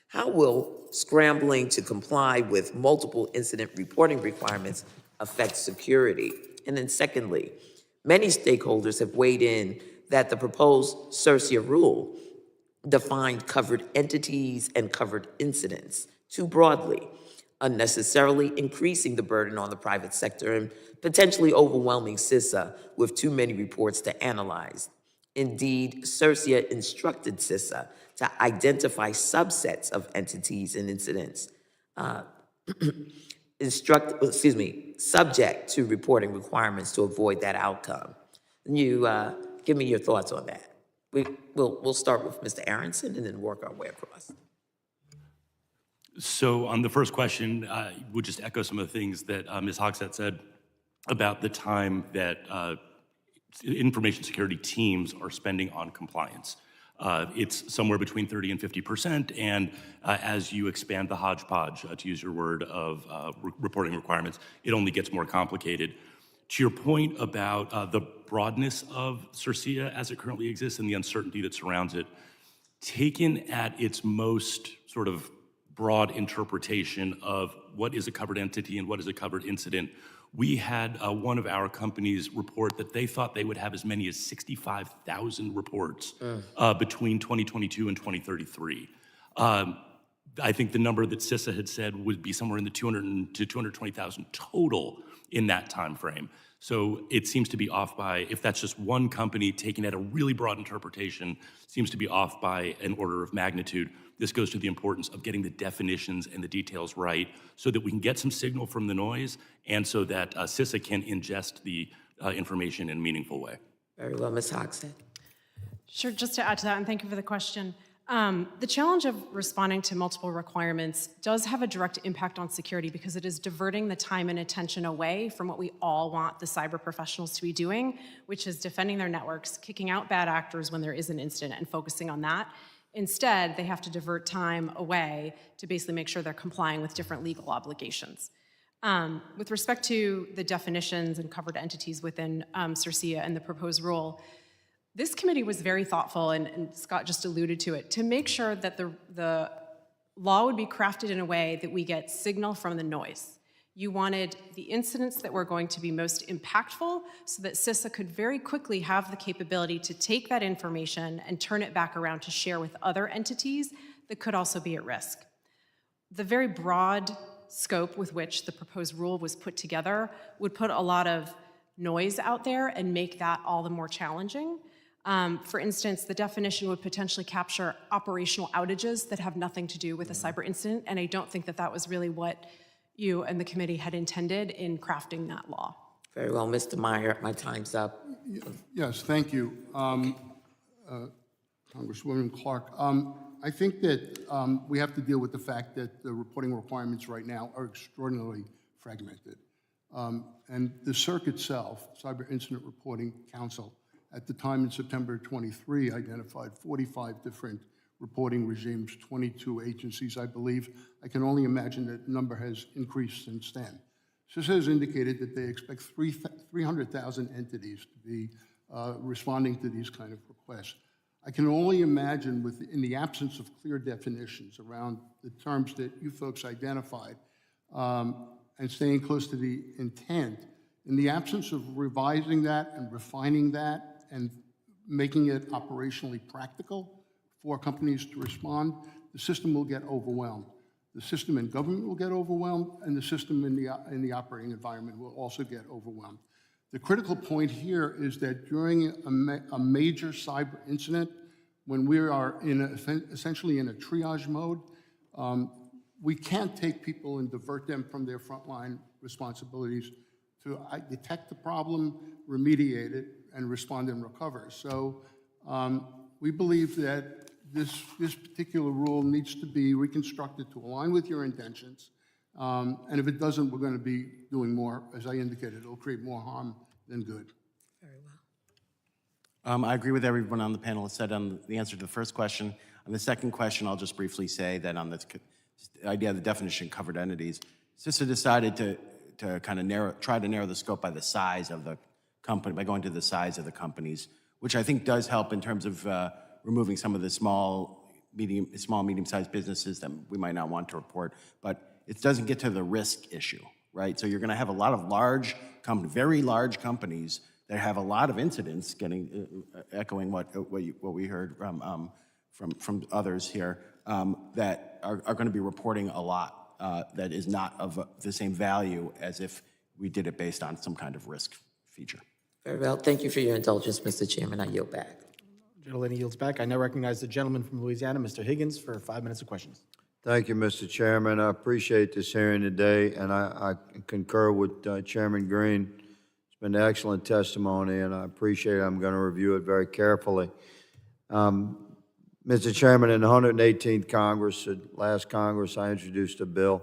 How will scrambling to comply with multiple incident reporting requirements affect security? And then secondly, many stakeholders have weighed in that the proposed CERCIA rule defined covered entities and covered incidents too broadly, unnecessarily increasing the burden on the private sector and potentially overwhelming CISA with too many reports to analyze. Indeed, CERCIA instructed CISA to identify subsets of entities and incidents subject to reporting requirements to avoid that outcome. You give me your thoughts on that. We'll start with Mr. Aaronson and then work our way across. So on the first question, we'll just echo some of the things that Ms. Hogsett said about the time that information security teams are spending on compliance. It's somewhere between 30 and 50%, and as you expand the hodgepodge, to use your word, of reporting requirements, it only gets more complicated. To your point about the broadness of CERCIA as it currently exists and the uncertainty that surrounds it, taken at its most sort of broad interpretation of what is a covered entity and what is a covered incident, we had one of our companies report that they thought they would have as many as 65,000 reports between 2022 and 2033. I think the number that CISA had said would be somewhere in the 200 to 220,000 total in that time frame. So it seems to be off by, if that's just one company taking at a really broad interpretation, seems to be off by an order of magnitude. This goes to the importance of getting the definitions and the details right so that we can get some signal from the noise and so that CISA can ingest the information in a meaningful way. Very well, Ms. Hogsett. Sure, just to add to that, and thank you for the question. The challenge of responding to multiple requirements does have a direct impact on security because it is diverting the time and attention away from what we all want the cyber professionals to be doing, which is defending their networks, kicking out bad actors when there is an incident and focusing on that, Instead, they have to divert time away to basically make sure they're complying with different legal obligations. With respect to the definitions and covered entities within CERCIA and the proposed rule, this committee was very thoughtful, and Scott just alluded to it, to make sure that the law would be crafted in a way that we get signal from the noise. You wanted the incidents that were going to be most impactful so that CISA could very quickly have the capability to take that information and turn it back around to share with other entities that could also be at risk. The very broad scope with which the proposed rule was put together would put a lot of noise out there and make that all the more challenging. For instance, the definition would potentially capture operational outages that have nothing to do with a cyber incident, and I don't think that that was really what you and the committee had intended in crafting that law. Very well, Mr. Meyer, my time's up. Yes, thank you. Congresswoman Clark, I think that we have to deal with the fact that the reporting requirements right now are extraordinarily fragmented. And the CERC itself, Cyber Incident Reporting Council, at the time in September 23, identified 45 different reporting regimes, 22 agencies, I believe. I can only imagine that the number has increased since then. CISA has indicated that they expect 300,000 entities to be responding to these kind of requests. I can only imagine in the absence of clear definitions around the terms that you folks identified and staying close to the intent, in the absence of revising that and refining that and making it operationally practical for companies to respond, the system will get overwhelmed. The system in government will get overwhelmed, and the system in the operating environment will also get overwhelmed. The critical point here is that during a major cyber incident, when we are essentially in a triage mode, we can't take people and divert them from their frontline responsibilities to detect the problem, remediate it, and respond and recover. So we believe that this particular rule needs to be reconstructed to align with your intentions. And if it doesn't, we're going to be doing more. As I indicated, it'll create more harm than good. Very well. I agree with everyone on the panel has said on the answer to the first question. On the second question, I'll just briefly say that on the idea of the definition of covered entities, CISA decided to kind of try to narrow the scope by the size of the company, by going to the size of the companies, which I think does help in terms of removing some of the small, medium-sized businesses that we might not want to report, but it doesn't get to the risk issue, right? So you're going to have a lot of large very large companies that have a lot of incidents, echoing what we heard from others here, that are going to be reporting a lot that is not of the same value as if we did it based on some kind of risk feature. Very well. Thank you for your indulgence, Mr. Chairman. I yield back. Gentleman yields back. I now recognize the gentleman from Louisiana, Mr. Higgins, for 5 minutes of questions. Thank you, Mr. Chairman. I appreciate this hearing today, and I concur with Chairman Green. It's been excellent testimony, and I appreciate it. I'm going to review it very carefully. Mr. Chairman, in the 118th Congress, the last Congress, I introduced a bill,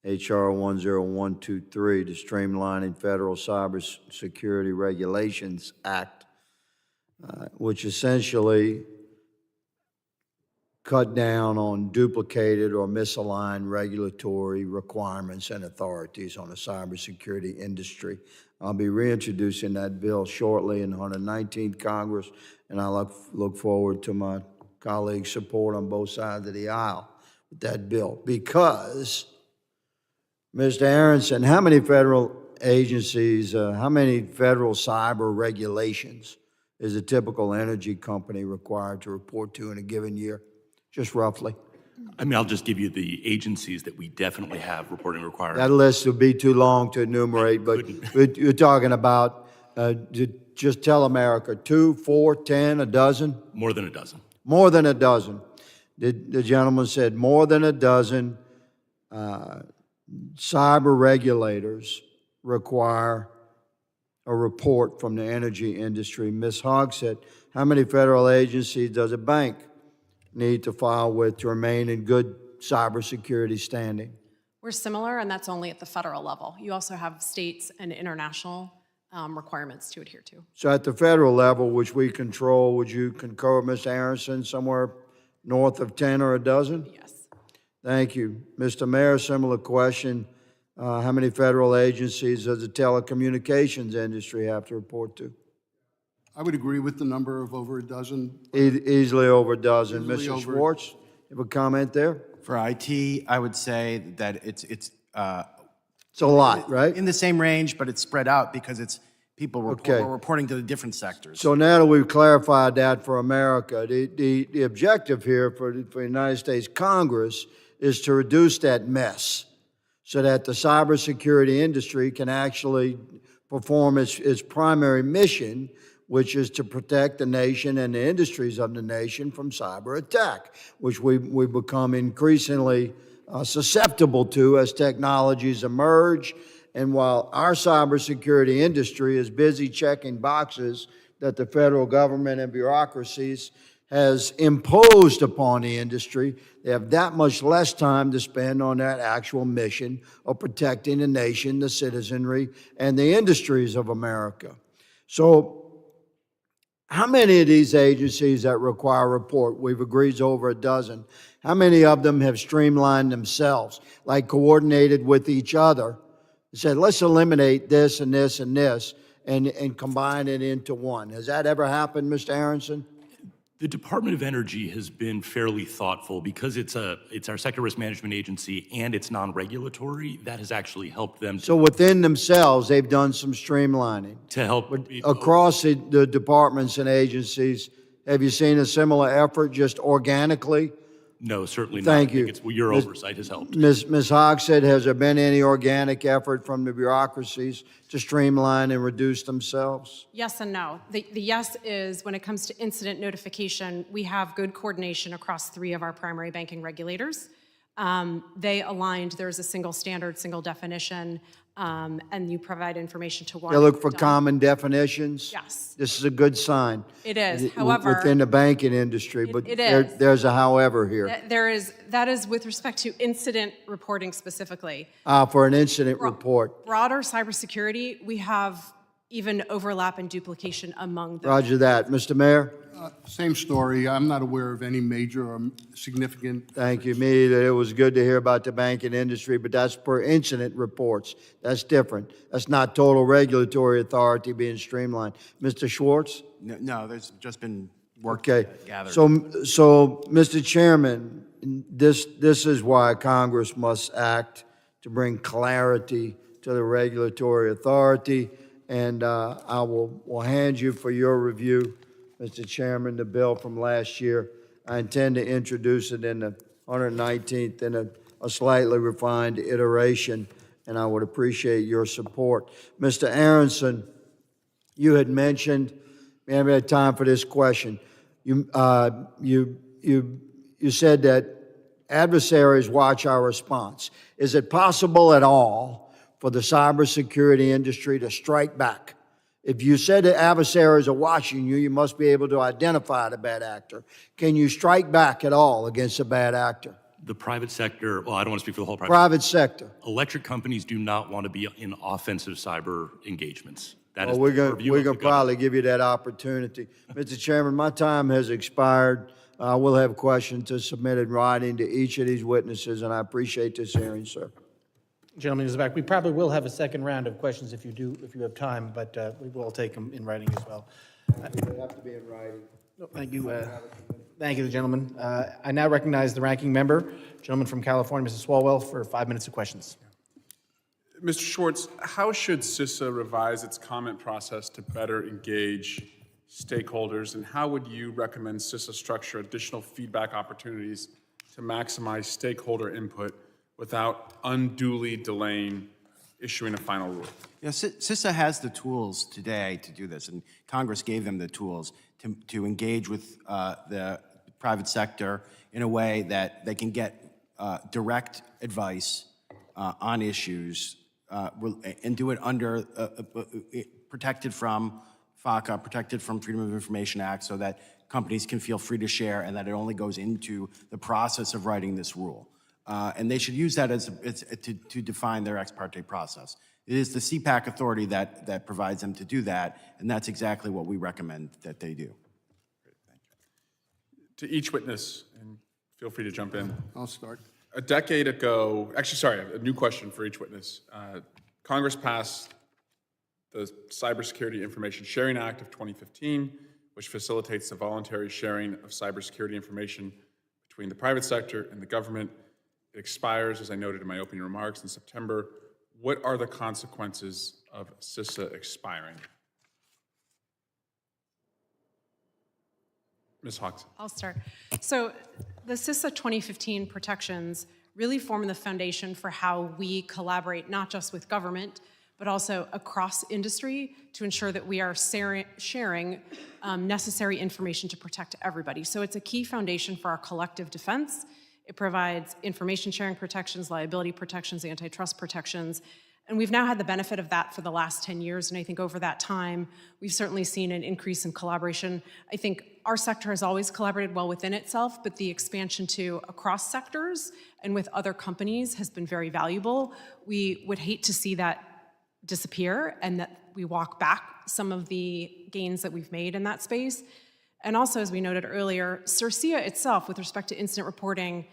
H.R. 10123, the Streamlining Federal Cybersecurity Regulations Act, which essentially cut down on duplicated or misaligned regulatory requirements and authorities on the cybersecurity industry. I'll be reintroducing that bill shortly in the 119th Congress, and I look forward to my colleagues' support on both sides of the aisle with that bill. Because, Mr. Aaronson, how many federal agencies, how many federal cyber regulations is a typical energy company required to report to in a given year? Just roughly. I mean, I'll just give you the agencies that we definitely have reporting requirements. That list would be too long to enumerate, but you're talking about, just tell America, 2, 4, 10, a dozen? More than a dozen. More than a dozen. The gentleman said more than a dozen cyber regulators require a report from the energy industry. Ms. Hogsett, how many federal agencies does a bank need to file with to remain in good cybersecurity standing? We're similar, and that's only at the federal level. You also have states and international requirements to adhere to. So at the federal level, which we control, would you concur with Mr. Aaronson, somewhere north of 10 or a dozen? Yes. Thank you. Mr. Mayor, similar question. How many federal agencies does the telecommunications industry have to report to? I would agree with the number of over a dozen. Easily over a dozen. Easily Mr. over- Schwartz, you have a comment there? For IT, I would say that it's It's a lot, right? in the same range, but it's spread out because it's people Okay. we're reporting to the different sectors. So now that we've clarified that for America, the objective here for the United States Congress is to reduce that mess so that the cybersecurity industry can actually perform its primary mission, which is to protect the nation and the industries of the nation from cyber attack, which we become increasingly susceptible to as technologies emerge. And while our cybersecurity industry is busy checking boxes that the federal government and bureaucracies has imposed upon the industry, they have that much less time to spend on that actual mission of protecting the nation, the citizenry, and the industries of America. So how many of these agencies that require a report, we've agreed is over a dozen, how many of them have streamlined themselves, like coordinated with each other, and said, let's eliminate this and this and this and combine it into one? Has that ever happened, Mr. Aaronson? The Department of Energy has been fairly thoughtful because it's our sector risk management agency and it's non-regulatory. That has actually helped them So within themselves, they've done some streamlining. to help. Across the departments and agencies, have you seen a similar effort just organically? No, certainly not. Thank I think you. it's, your oversight has helped. Ms. Hogsett, has there been any organic effort from the bureaucracies to streamline and reduce themselves? Yes and no. The yes is when it comes to incident notification, we have good coordination across 3 of our primary banking regulators. They aligned, there's a single standard, single definition, and you provide information to one. They look for Done. common definitions? Yes. This is a good sign. It is. However, within the banking industry, but it is. there's a however here. that is with respect to incident reporting specifically. For an incident report. Broader cybersecurity, we have even overlap and duplication among them. Roger that. Mr. Mayor? Same story. I'm not aware of any major or significant. Thank you. Me either. It was good to hear about the banking industry, but that's per incident reports. That's different. That's not total regulatory authority being streamlined. Mr. Schwartz? No, there's just been work Okay. gathered. So, Mr. Chairman, this is why Congress must act to bring clarity to the regulatory authority. And I will hand you for your review, Mr. Chairman, the bill from last year. I intend to introduce it in the 119th in a slightly refined iteration, and I would appreciate your support. Mr. Aaronson, you had mentioned, we haven't had time for this question. You said that adversaries watch our response. Is it possible at all for the cybersecurity industry to strike back? If you said that adversaries are watching you, you must be able to identify the bad actor. Can you strike back at all against a bad actor? The private sector, well, I don't want to speak for the whole Private sector. Electric companies do not want to be in offensive cyber engagements. That is Well, we're the going purview of the to government. probably give you that opportunity. Mr. Chairman, my time has expired. We'll have questions to submit in writing to each of these witnesses, and I appreciate this hearing, sir. Gentlemen in the back, we probably will have a second round of questions if you have time, but we will take them in writing as well. They have to be in writing. Thank you. Thank you, gentlemen. I now recognize the ranking member, gentleman from California, Mrs. Swalwell, for 5 minutes of questions. Mr. Schwartz, how should CISA revise its comment process to better engage stakeholders, and how would you recommend CISA structure additional feedback opportunities to maximize stakeholder input without unduly delaying issuing a final rule? Yeah, CISA has the tools today to do this, and Congress gave them the tools to engage with the private sector in a way that they can get direct advice on issues and do it under protected from FACA, protected from Freedom of Information Act, so that companies can feel free to share and that it only goes into the process of writing this rule. And they should use that to define their ex parte process. It is the CPAC authority that provides them to do that, and that's exactly what we recommend that they do. To each witness, and Feel free to jump in. I'll start. A decade ago, actually, sorry, a new question for each witness. Congress passed the Cybersecurity Information Sharing Act of 2015, which facilitates the voluntary sharing of cybersecurity information between the private sector and the government. It expires, as I noted in my opening remarks, in September. What are the consequences of CISA expiring? Ms. Hogsett. I'll start. So the CISA 2015 protections really form the foundation for how we collaborate, not just with government, but also across industry to ensure that we are sharing necessary information to protect everybody. So it's a key foundation for our collective defense. It provides information sharing protections, liability protections, antitrust protections. And we've now had the benefit of that for the last 10 years. And I think over that time, we've certainly seen an increase in collaboration. I think our sector has always collaborated well within itself, but the expansion to across sectors and with other companies has been very valuable. We would hate to see that disappear and that we walk back some of the gains that we've made in that space. And also, as we noted earlier, CERCIA itself, with respect to incident reporting,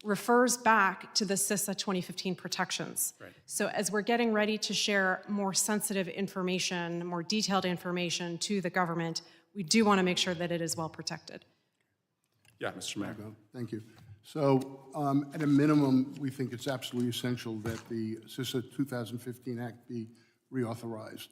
refers back to the CISA 2015 protections. Right. So as we're getting ready to share more sensitive information, more detailed information to the government, we do want to make sure that it is well protected. Yeah, Mr. Mayor. Thank you. So at a minimum, we think it's absolutely essential that the CISA 2015 Act be reauthorized.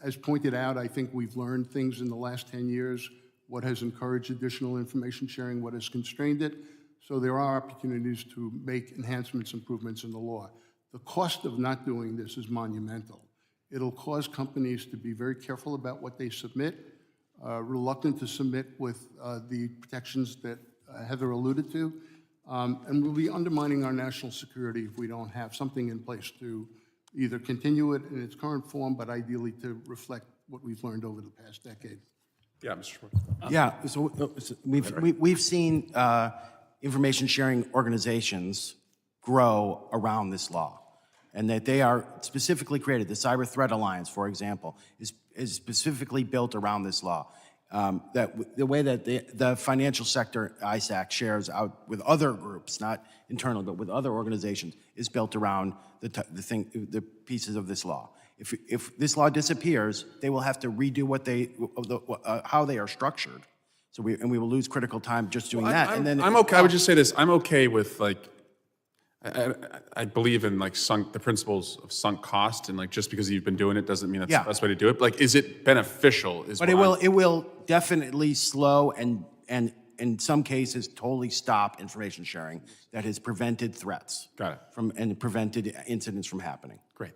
As pointed out, I think we've learned things in the last 10 years, what has encouraged additional information sharing, what has constrained it. So there are opportunities to make enhancements, improvements in the law. The cost of not doing this is monumental. It'll cause companies to be very careful about what they submit, reluctant to submit with the protections that Heather alluded to, and we'll be undermining our national security if we don't have something in place to either continue it in its current form, but ideally to reflect what we've learned over the past decade. Yeah, Mr. Schwartz. Yeah, so we've seen information sharing organizations grow around this law, and that they are specifically created. The Cyber Threat Alliance, for example, is specifically built around this law. That the way that the financial sector, ISAC, shares out with other groups, not internal, but with other organizations, is built around the pieces of this law. If this law disappears, they will have to redo how they are structured. So we will lose critical time just doing that. I'm okay. I would just say this. I'm okay with I believe in the principles of sunk cost, and just because you've been doing it doesn't mean that's the best way to do it. But is it beneficial? But it will definitely slow and in some cases totally stop information sharing that has prevented threats. Got it. And prevented incidents from happening. Great.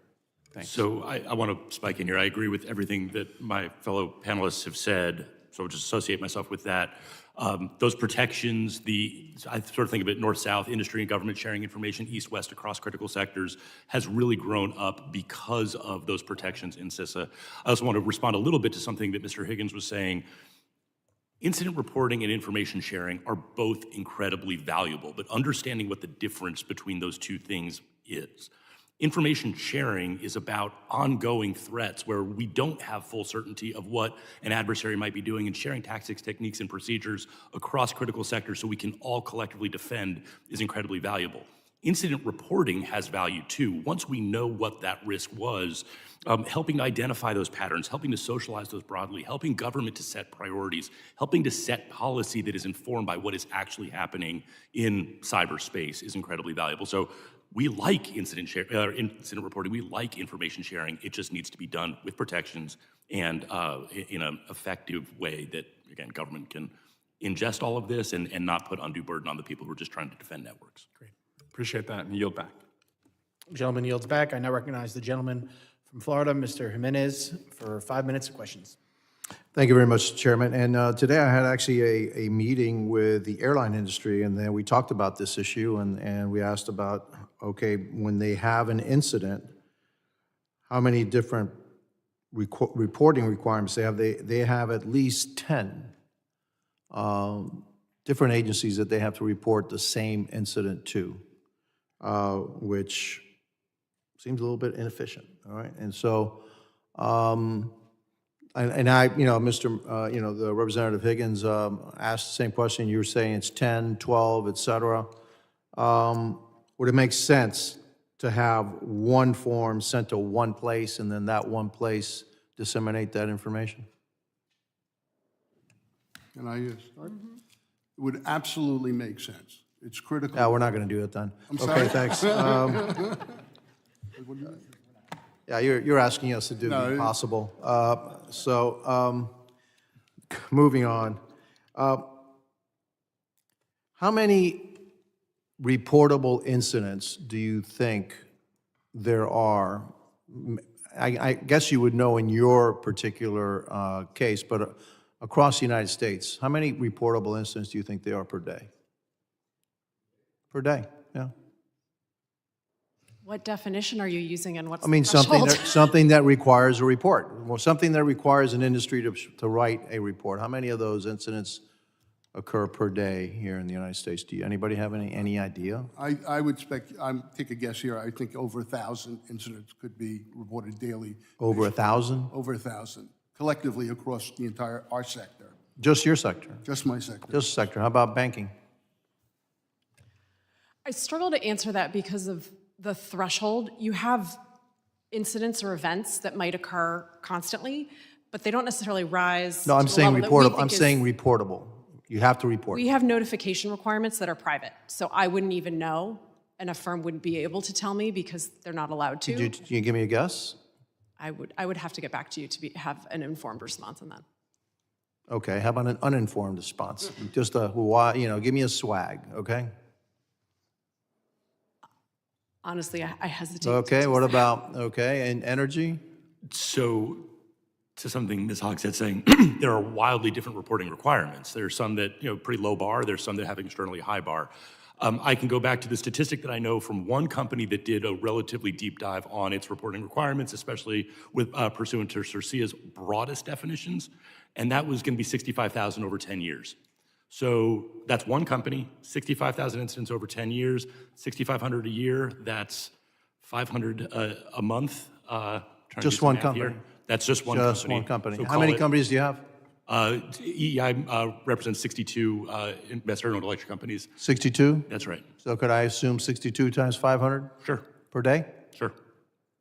Thanks. So I want to spike in here. I agree with everything that my fellow panelists have said, so I'll just associate myself with that. Those protections, I sort of think of it north-south, industry and government sharing information, east-west across critical sectors, has really grown up because of those protections in CISA. I also want to respond a little bit to something that Mr. Higgins was saying. Incident reporting and information sharing are both incredibly valuable, but understanding what the difference between those two things is. Information sharing is about ongoing threats where we don't have full certainty of what an adversary might be doing, and sharing tactics, techniques, and procedures across critical sectors so we can all collectively defend is incredibly valuable. Incident reporting has value too. Once we know what that risk was, helping to identify those patterns, helping to socialize those broadly, helping government to set priorities, helping to set policy that is informed by what is actually happening in cyberspace is incredibly valuable. So we like incident reporting, we like information sharing. It just needs to be done with protections and in an effective way that, again, government can ingest all of this and not put undue burden on the people who are just trying to defend networks. Great. Appreciate that, and yield back. Gentleman yields back. I now recognize the gentleman from Florida, Mr. Jimenez, for 5 minutes of questions. Thank you very much, Chairman. And today I had actually a meeting with the airline industry, and then we talked about this issue, and we asked about, okay, when they have an incident, how many different reporting requirements they have? They have at least 10 different agencies that they have to report the same incident to, which seems a little bit inefficient, all right? And so And I, the Representative Higgins asked the same question. You were saying it's 10, 12, et cetera. Would it make sense to have one form sent to one place and then that one place disseminate that information? Can I start? It would absolutely make sense. It's critical. No, we're not going to do it then. sorry? Okay, thanks. Yeah, you're asking us to do the impossible. Moving on. How many reportable incidents do you think there are? I guess you would know in your particular case, but across the United States, how many reportable incidents do you think there are per day? Per day, yeah. What definition are you using and what's I mean, the threshold? something that requires a report, or something that requires an industry to write a report. How many of those incidents occur per day here in the United States? Anybody have any idea? I would take a guess here. I think over 1,000 incidents could be reported daily. Over 1,000? Over 1,000, collectively across the entire, our sector, Just your sector? just my sector. Just sector. How about banking? I struggle to answer that because of the threshold. You have incidents or events that might occur constantly, but they don't necessarily rise. No, I'm to the saying level that we reportable. I'm think is- saying reportable. You have to report. We have notification requirements that are private, so I wouldn't even know, and a firm wouldn't be able to tell me because they're not allowed to. Can you give me a guess? I would have to get back to you to have an informed response on that. Okay, how about an uninformed response? Just give me a swag, okay? Honestly, I hesitate. Okay, to what say. about, and energy? So, to something Ms. Hogsett saying, there are wildly different reporting requirements. There's some that, pretty low bar. There's some that have extremely high bar. I can go back to the statistic that I know from one company that did a relatively deep dive on its reporting requirements, especially with pursuant to CERCIA's broadest definitions, and that was going to be 65,000 over 10 years. So that's one company, 65,000 incidents over 10 years, 6,500 a year. That's 500 a month. Just one company? That's just one company. Just one company. So How many companies do you have? EEI represents 62 investor-owned electric companies. 62? That's right. So could I assume 62 times 500 Sure, per day? sure.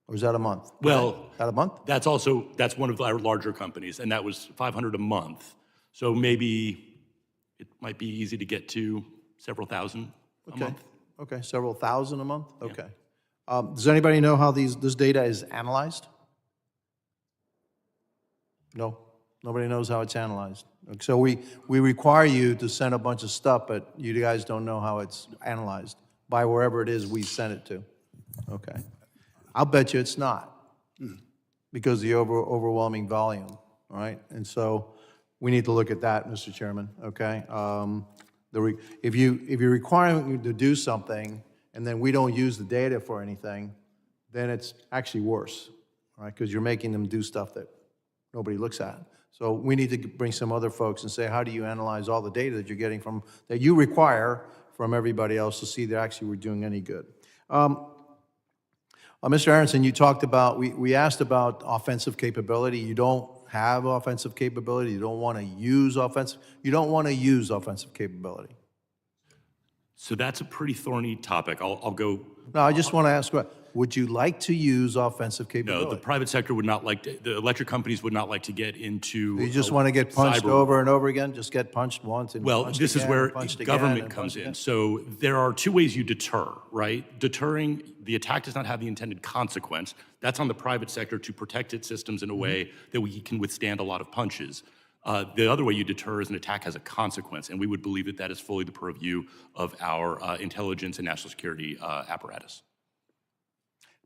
Or is that a month? Well, Is that a month? that's one of our larger companies, and that was 500 a month. So maybe it might be easy to get to several thousand a Okay. month. Okay, several thousand a month? Okay. Does anybody know how this data is analyzed? No? Nobody knows how it's analyzed. So we require you to send a bunch of stuff, but you guys don't know how it's analyzed by wherever it is we send it to. Okay. I'll bet you it's not because of the overwhelming volume, all right? And so we need to look at that, Mr. Chairman, okay? If you're requiring me to do something and then we don't use the data for anything, then it's actually worse, all right? Because you're making them do stuff that nobody looks at. So we need to bring some other folks and say, how do you analyze all the data that you're getting that you require from everybody else to see that actually we're doing any good? Mr. Aaronson, you talked about, we asked about offensive capability. You don't have offensive capability. You don't want to use offensive capability. So that's a pretty thorny topic. I'll go. No, I just want to ask, would you like to use offensive No, capability? the private sector would not like to, the electric companies would not like to get into. You just want to get punched cyber- over and over again? Just get punched once and Well, punched this is again, where and punched again, government and comes punched in. again? So there are two ways you deter, right? Deterring, the attack does not have the intended consequence. That's on the private sector to protect its systems in a way that we can withstand a lot of punches. The other way you deter is an attack has a consequence, and we would believe that that is fully the purview of our intelligence and national security apparatus.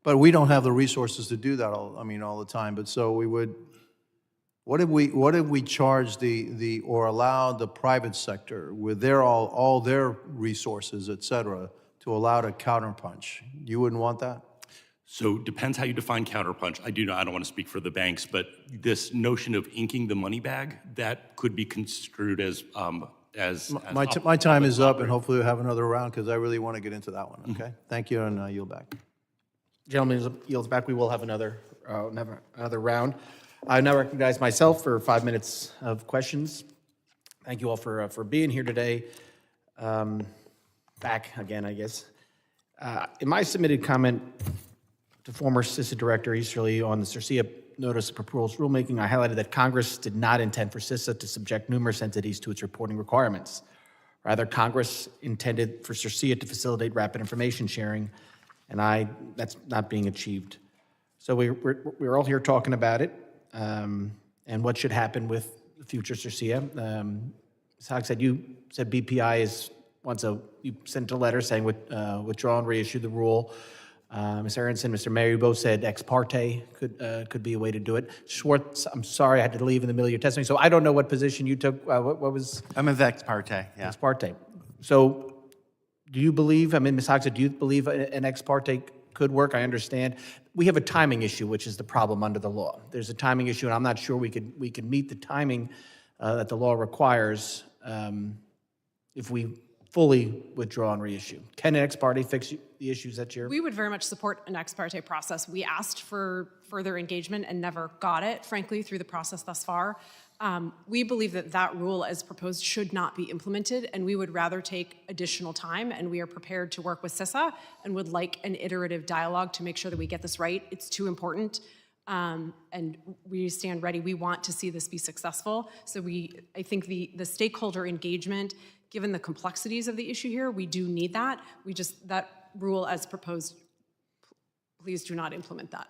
But we don't have the resources to do that all the time. But so we would, what if we charge or allow the private sector with all their resources, et cetera, to allow to counterpunch? You wouldn't want that? So depends how you define counterpunch. I don't want to speak for the banks, but this notion of inking the money bag, that could be construed as My time is up, and hopefully we'll have another round because I really want to get into that one, okay? Thank you, and yield back. Gentleman yields back. We will have another round. I now recognize myself for 5 minutes of questions. Thank you all for being here today. Back again, I guess. In my submitted comment to former CISA Director Easterly on the CIRCIA Notice of Proposed Rulemaking, I highlighted that Congress did not intend for CISA to subject numerous entities to its reporting requirements. Rather, Congress intended for CIRCIA to facilitate rapid information sharing, and that's not being achieved. So we're all here talking about it, and what should happen with the future CIRCIA. Ms. Hogsett, you said BPI you sent a letter saying withdraw and reissue the rule. Ms. Aaronson, Mr. Mayor, you both said ex parte could be a way to do it. Schwartz, I'm sorry, I had to leave in the middle of your testimony, so I don't know what position you took. What was? I'm with ex parte, yeah. Ex parte. So do you believe, Ms. Hogsett, do you believe an ex parte could work? I understand. We have a timing issue, which is the problem under the law. There's a timing issue, and I'm not sure we could meet the timing that the law requires if we fully withdraw and reissue. Can an ex parte fix the issues that you're? We would very much support an ex parte process. We asked for further engagement and never got it, frankly, through the process thus far. We believe that rule as proposed should not be implemented, and we would rather take additional time, and we are prepared to work with CISA and would like an iterative dialogue to make sure that we get this right. It's too important, and we stand ready. We want to see this be successful. So I think the stakeholder engagement, given the complexities of the issue here, we do need that. That rule as proposed, please do not implement that.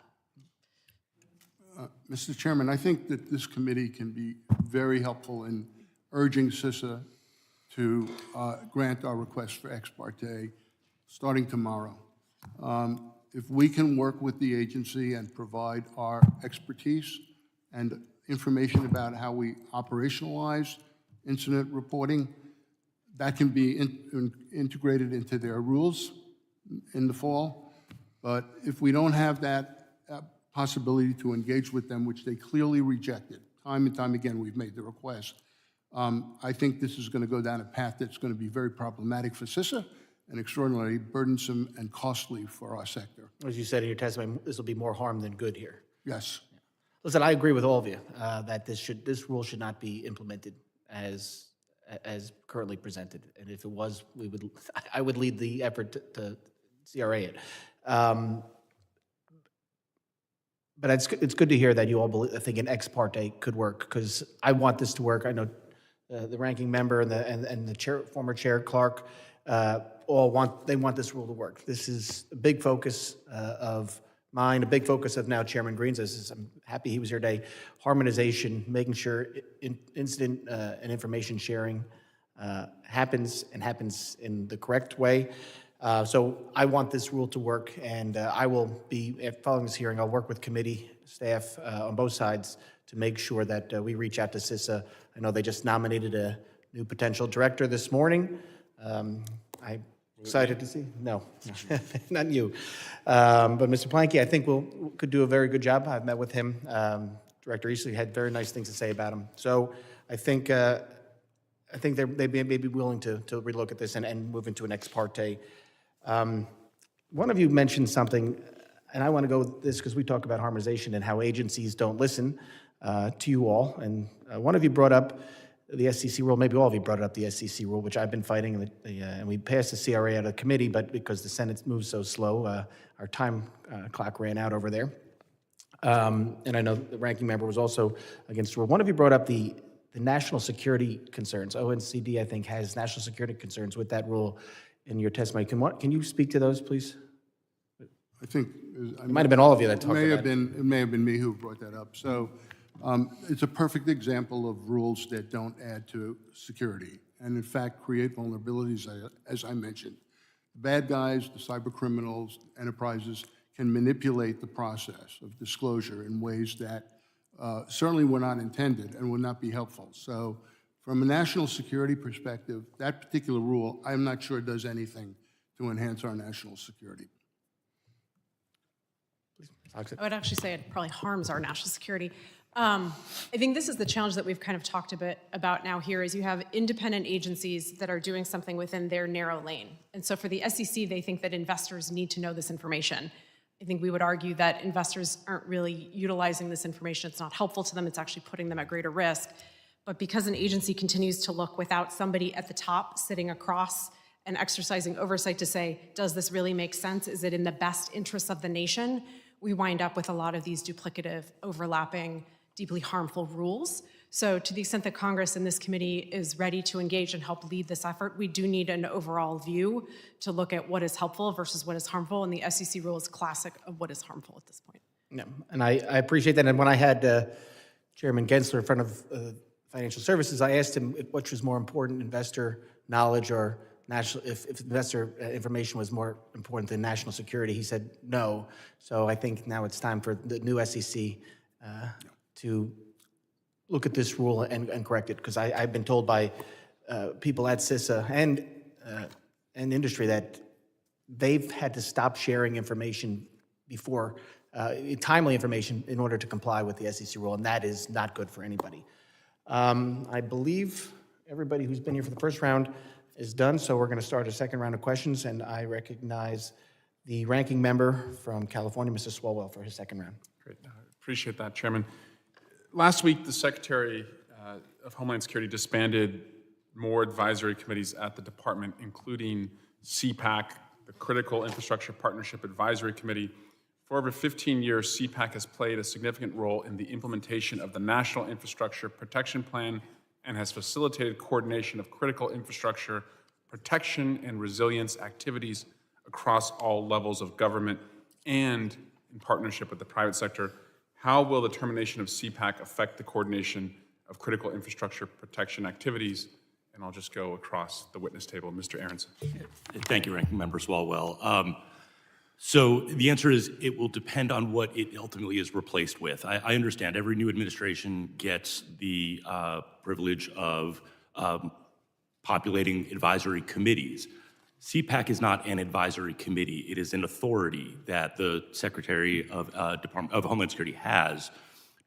Mr. Chairman, I think that this committee can be very helpful in urging CISA to grant our request for ex parte starting tomorrow. If we can work with the agency and provide our expertise and information about how we operationalize incident reporting, that can be integrated into their rules in the fall. But if we don't have that possibility to engage with them, which they clearly rejected, time and time again we've made the request, I think this is going to go down a path that's going to be very problematic for CISA and extraordinarily burdensome and costly for our sector. As you said in your testimony, this will be more harm than good here. Yes. Listen, I agree with all of you that this rule should not be implemented as currently presented. And if it was, I would lead the effort to CRA it. But it's good to hear that you all think an ex parte could work, because I want this to work. I know the ranking member and the former chair Clark all want this rule to work. This is a big focus of mine, a big focus of now Chairman Green's. I'm happy he was here today. Harmonization, making sure incident and information sharing happens in the correct way. So I want this rule to work, and I will be, following this hearing, I'll work with committee staff on both sides to make sure that we reach out to CISA. I know they just nominated a new potential director this morning. I'm excited to see. No, not you. But Mr. Planky, I think could do a very good job. I've met with him. Director Easley had very nice things to say about him. So I think they may be willing to relook at this and move into an ex parte. One of you mentioned something, and I want to go with this because we talk about harmonization and how agencies don't listen to you all. And one of you brought up the SEC rule, maybe all of you brought up the SEC rule, which I've been fighting, and we passed the CRA out of the committee, but because the Senate moves so slow, our time clock ran out over there. And I know the ranking member was also against the rule. One of you brought up the national security concerns. ONCD, I think, has national security concerns with that rule in your testimony. Can you speak to those, please? I think it might have been all of you that talked about it. It may have been me who brought that up. So it's a perfect example of rules that don't add to security and, in fact, create vulnerabilities, as I mentioned. The bad guys, the cyber criminals, enterprises can manipulate the process of disclosure in ways that certainly were not intended and would not be helpful. So from a national security perspective, that particular rule, I'm not sure does anything to enhance our national security. I would actually say it probably harms our national security. I think this is the challenge that we've kind of talked a bit about now here, is you have independent agencies that are doing something within their narrow lane. And so for the SEC, they think that investors need to know this information. I think we would argue that investors aren't really utilizing this information. It's not helpful to them. It's actually putting them at greater risk. But because an agency continues to look without somebody at the top sitting across and exercising oversight to say, does this really make sense? Is it in the best interests of the nation? We wind up with a lot of these duplicative, overlapping, deeply harmful rules. So to the extent that Congress and this committee is ready to engage and help lead this effort, we do need an overall view to look at what is helpful versus what is harmful, and the SEC rule is classic of what is harmful at this point. Yeah, and I appreciate that. And when I had Chairman Gensler in front of Financial Services, I asked him which was more important, investor knowledge or national, if investor information was more important than national security. He said no. So I think now it's time for the new SEC to look at this rule and correct it, because I've been told by people at CISA and industry that they've had to stop sharing information before, timely information, in order to comply with the SEC rule, and that is not good for anybody. I believe everybody who's been here for the first round is done, so we're going to start a second round of questions, and I recognize the ranking member from California, Mr. Swalwell, for his second round. Great. Appreciate that, Chairman. Last week, the Secretary of Homeland Security disbanded more advisory committees at the department, including CPAC, the Critical Infrastructure Partnership Advisory Committee. For over 15 years, CPAC has played a significant role in the implementation of the National Infrastructure Protection Plan and has facilitated coordination of critical infrastructure protection and resilience activities across all levels of government and in partnership with the private sector. How will the termination of CPAC affect the coordination of critical infrastructure protection activities? And I'll just go across the witness table. Mr. Aaronson. Thank you, Ranking Member Swalwell. So the answer is it will depend on what it ultimately is replaced with. I understand every new administration gets the privilege of populating advisory committees. CPAC is not an advisory committee. It is an authority that the Secretary of Department of Homeland Security has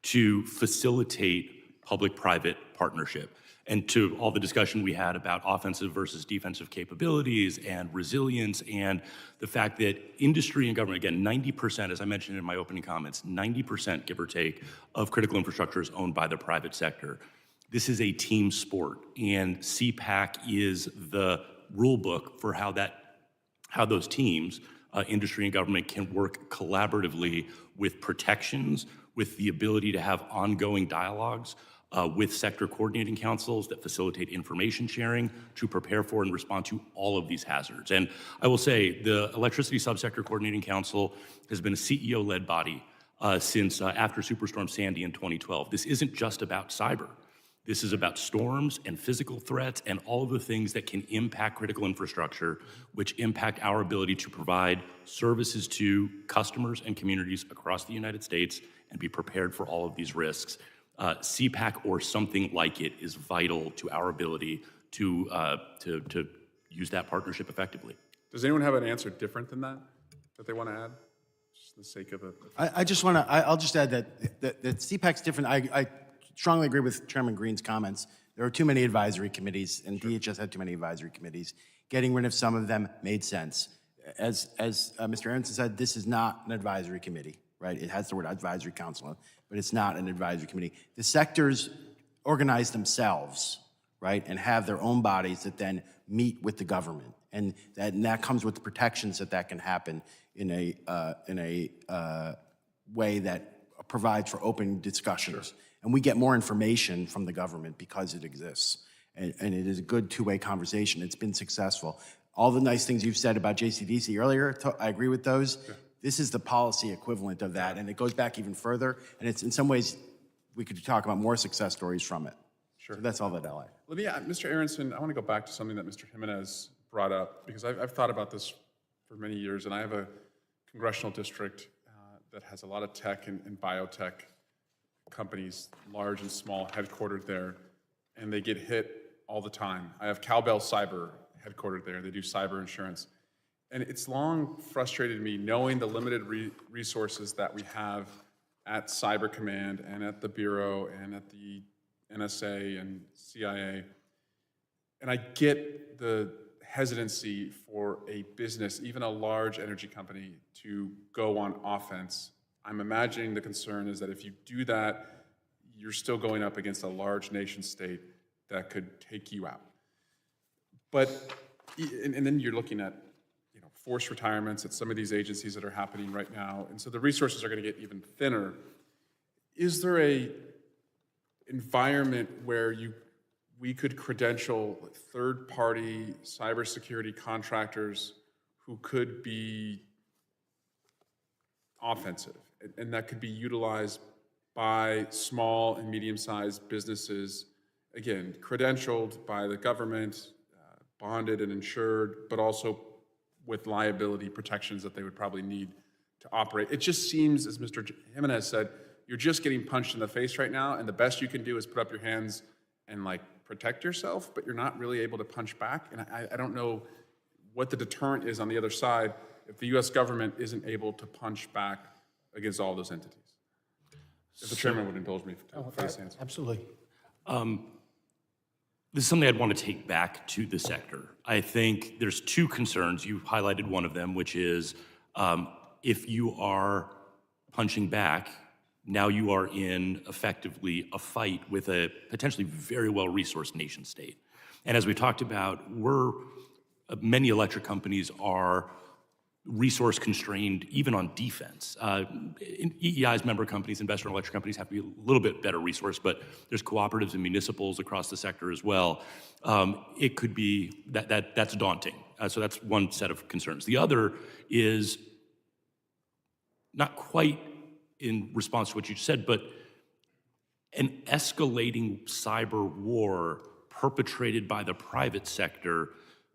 to facilitate public-private partnership. And to all the discussion we had about offensive versus defensive capabilities and resilience and the fact that industry and government, again, 90%, as I mentioned in my opening comments, 90%, give or take, of critical infrastructure is owned by the private sector. This is a team sport, and CPAC is the rule book for how those teams, industry and government, can work collaboratively with protections, with the ability to have ongoing dialogues, with sector coordinating councils that facilitate information sharing to prepare for and respond to all of these hazards. And I will say the Electricity Subsector Coordinating Council has been a CEO-led body since after Superstorm Sandy in 2012. This isn't just about cyber. This is about storms and physical threats and all of the things that can impact critical infrastructure, which impact our ability to provide services to customers and communities across the United States and be prepared for all of these risks. CPAC or something like it is vital to our ability to use that partnership effectively. Does anyone have an answer different than that they want to add? Just for the sake of it. I'll just add that CPAC's different. I strongly agree with Chairman Green's comments. There are too many advisory committees, and DHS had too many advisory committees. Getting rid of some of them made sense. As Mr. Aaronson said, this is not an advisory committee, right? It has the word advisory council, but it's not an advisory committee. The sectors organize themselves, right, and have their own bodies that then meet with the government, and that comes with the protections that can happen in a way that provides for open discussions. Sure. And we get more information from the government because it exists, and it is a good two-way conversation. It's been successful. All the nice things you've said about JCDC earlier, I agree with those. Yeah. This is the policy equivalent of that, and it goes back even further. And it's in some ways, we could talk about more success stories from it. Sure. So that's all that I'll add. Let me, Mr. Aaronson, I want to go back to something that Mr. Jimenez brought up, because I've thought about this for many years, and I have a congressional district that has a lot of tech and biotech companies, large and small, headquartered there, and they get hit all the time. I have Cowbell Cyber headquartered there. They do cyber insurance. And it's long frustrated me knowing the limited resources that we have at Cyber Command and at the Bureau and at the NSA and CIA. And I get the hesitancy for a business, even a large energy company, to go on offense. I'm imagining the concern is that if you do that, you're still going up against a large nation state that could take you out. But, and then you're looking at, forced retirements at some of these agencies that are happening right now, and so the resources are going to get even thinner. Is there a environment where we could credential third-party cybersecurity contractors who could be offensive, and that could be utilized by small and medium-sized businesses, again, credentialed by the government, bonded and insured, but also with liability protections that they would probably need to operate? It just seems, as Mr. Jimenez said, you're just getting punched in the face right now, and the best you can do is put up your hands and protect yourself, but you're not really able to punch back. And I don't know what the deterrent is on the other side if the U.S. government isn't able to punch back against all those entities. If the chairman would indulge me for this answer. Absolutely. This is something I'd want to take back to the sector. I think there's two concerns. You highlighted one of them, which is if you are punching back, now you are in effectively a fight with a potentially very well-resourced nation state. And as we talked about, many electric companies are resource constrained even on defense. EEI's member companies, investor electric companies, have to be a little bit better resourced, but there's cooperatives and municipals across the sector as well. It could be that's daunting. So that's one set of concerns. The other is not quite in response to what you said, but an escalating cyber war perpetrated by the private sector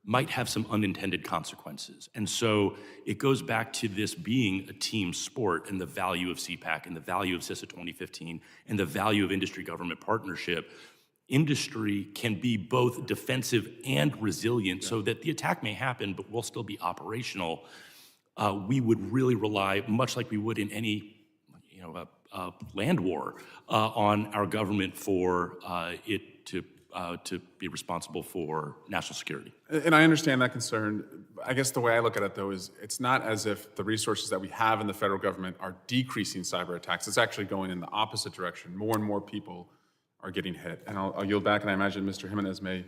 might have some unintended consequences. And so it goes back to this being a team sport and the value of CPAC and the value of CISA 2015 and the value of industry-government partnership. Industry can be both defensive and resilient so that the attack may happen, but will still be operational. We would really rely, much like we would in any land war, on our government for it to be responsible for national security. And I understand that concern. I guess the way I look at it, though, is it's not as if the resources that we have in the federal government are decreasing cyber attacks. It's actually going in the opposite direction. More and more people are getting hit. And I'll yield back, and I imagine Mr. Jimenez may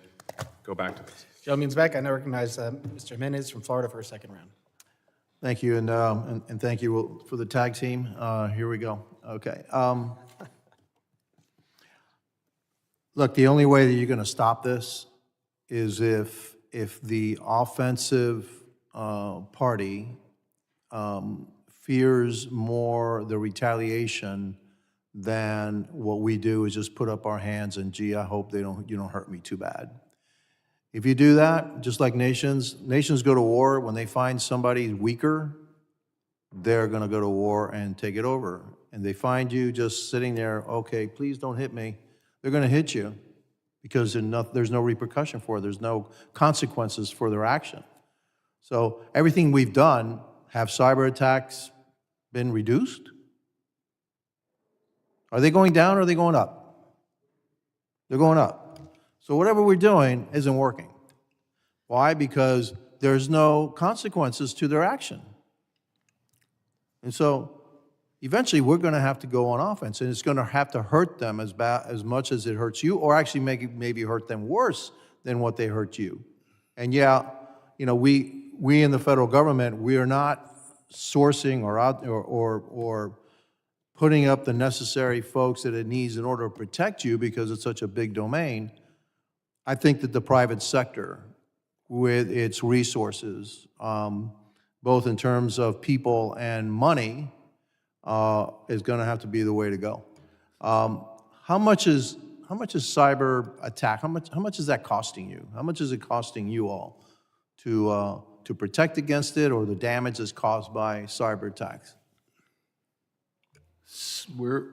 go back to this. Gentleman's back. I now recognize Mr. Jimenez from Florida for a second round. Thank you, and thank you for the tag team. Here we go. Okay. Look, the only way that you're going to stop this is if the offensive party fears more the retaliation than what we do is just put up our hands and, gee, I hope you don't hurt me too bad. If you do that, just like nations go to war when they find somebody weaker, they're going to go to war and take it over. And they find you just sitting there, okay, please don't hit me. They're going to hit you because there's no repercussion for it. There's no consequences for their action. So everything we've done, have cyber attacks been reduced? Are they going down or are they going up? They're going up. So whatever we're doing isn't working. Why? Because there's no consequences to their action. And so eventually we're going to have to go on offense, and it's going to have to hurt them as much as it hurts you, or actually maybe hurt them worse than what they hurt you. And yeah, we in the federal government, we are not sourcing or putting up the necessary folks that it needs in order to protect you because it's such a big domain. I think that the private sector, with its resources, both in terms of people and money, is going to have to be the way to go. How much is cyber attack? How much is that costing you? How much is it costing you all to protect against it, or the damage that's caused by cyber attacks? We're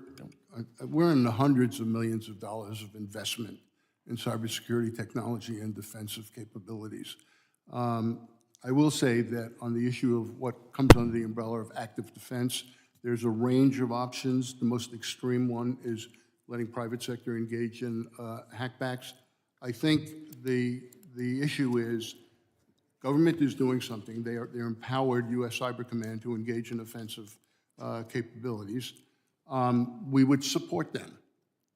in the hundreds of millions of dollars of investment in cybersecurity technology and defensive capabilities. I will say that on the issue of what comes under the umbrella of active defense, there's a range of options. The most extreme one is letting private sector engage in hackbacks. I think the issue is government is doing something. They're empowered U.S. Cyber Command to engage in offensive capabilities. We would support them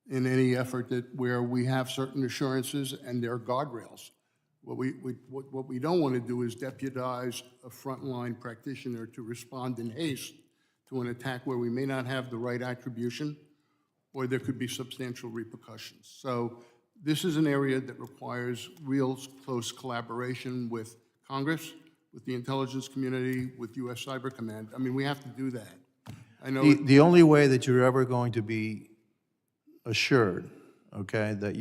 in any effort where we have certain assurances and there are guardrails. What we don't want to do is deputize a frontline practitioner to respond in haste to an attack where we may not have the right attribution or there could be substantial repercussions. So this is an area that requires real close collaboration with Congress, with the intelligence community, with U.S. Cyber Command. I mean, we have to do that. I know. The only way that you're ever going to be assured, okay, that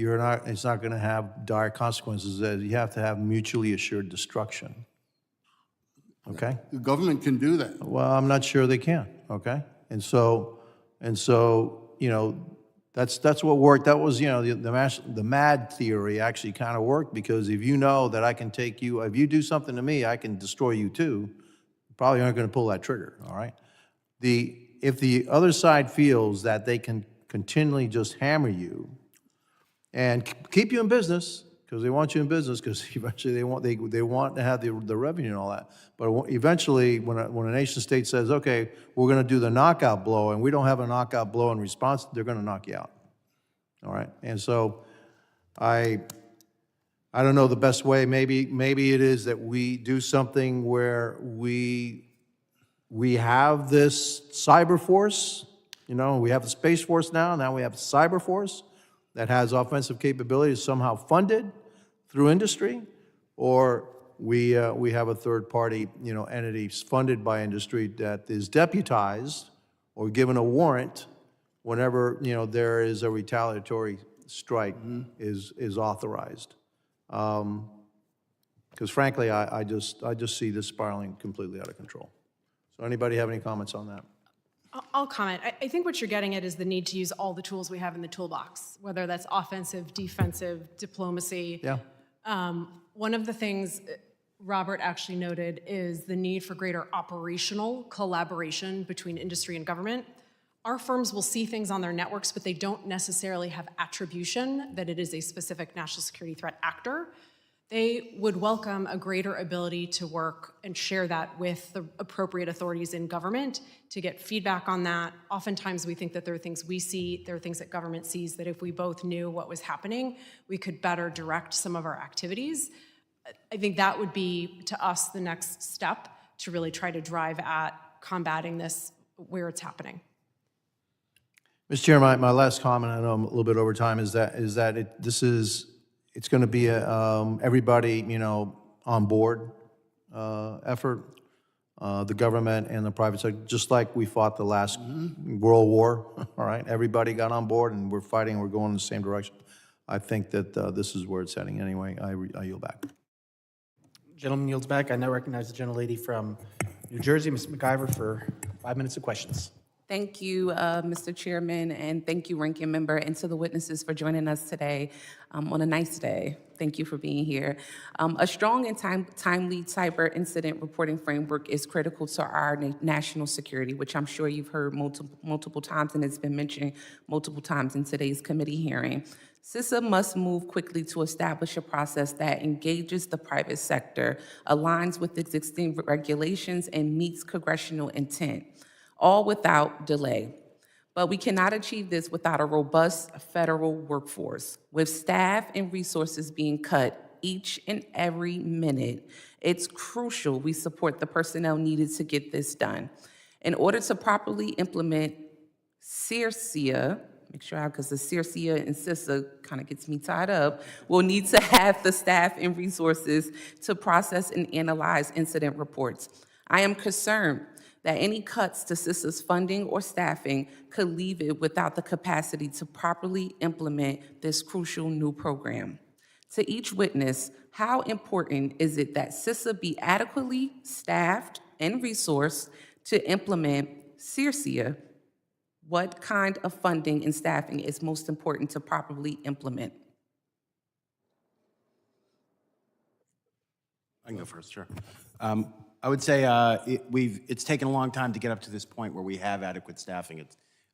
it's not going to have dire consequences is that you have to have mutually assured destruction. Okay? The government can do that. Well, I'm not sure they can, okay? And so, you know, that's what worked. That was, you know, the MAD theory actually kind of worked, because if you know that I can take you, if you do something to me, I can destroy you too, you probably aren't going to pull that trigger, all right? If the other side feels that they can continually just hammer you and keep you in business, because they want you in business, because eventually they want to have the revenue and all that. But eventually, when a nation state says, okay, we're going to do the knockout blow, and we don't have a knockout blow in response, they're going to knock you out. All right? And so I don't know the best way. Maybe it is that we do something where we have this cyber force. You know, we have the Space Force now we have the Cyber Force that has offensive capabilities somehow funded through industry, or we have a third-party, you know, entity funded by industry that is deputized or given a warrant whenever, you know, there is a retaliatory strike is authorized. Because frankly, I just see this spiraling completely out of control. So anybody have any comments on that? I'll comment. I think what you're getting at is the need to use all the tools we have in the toolbox, whether that's offensive, defensive, diplomacy. Yeah. One of the things Robert actually noted is the need for greater operational collaboration between industry and government. Our firms will see things on their networks, but they don't necessarily have attribution that it is a specific national security threat actor. They would welcome a greater ability to work and share that with the appropriate authorities in government to get feedback on that. Oftentimes we think that there are things we see, there are things that government sees, that if we both knew what was happening, we could better direct some of our activities. I think that would be, to us, the next step to really try to drive at combating this where it's happening. Mr. Chair, my last comment, I know I'm a little bit over time, is that it's going to be a everybody, you know, on board effort, the government and the private sector, just like we fought the last World War, all right? Everybody got on board and we're fighting, we're going in the same direction. I think that this is where it's heading anyway. I yield back. Gentleman yields back. I now recognize the gentlelady from New Jersey, Ms. McIver, for 5 minutes of questions. Thank you, Mr. Chairman, and thank you, Ranking Member, and to the witnesses for joining us today on a nice day. Thank you for being here. A strong and timely cyber incident reporting framework is critical to our national security, which I'm sure you've heard multiple times, and it's been mentioned multiple times in today's committee hearing. CISA must move quickly to establish a process that engages the private sector, aligns with existing regulations, and meets congressional intent, all without delay. But we cannot achieve this without a robust federal workforce. With staff and resources being cut each and every minute, it's crucial we support the personnel needed to get this done. In order to properly implement CIRCIA, make sure because the CIRCIA and CISA kind of gets me tied up, we'll need to have the staff and resources to process and analyze incident reports. I am concerned that any cuts to CISA's funding or staffing could leave it without the capacity to properly implement this crucial new program. To each witness, how important is it that CISA be adequately staffed and resourced to implement CIRCIA? What kind of funding and staffing is most important to properly implement? I can go first, sure. I would say it's taken a long time to get up to this point where we have adequate staffing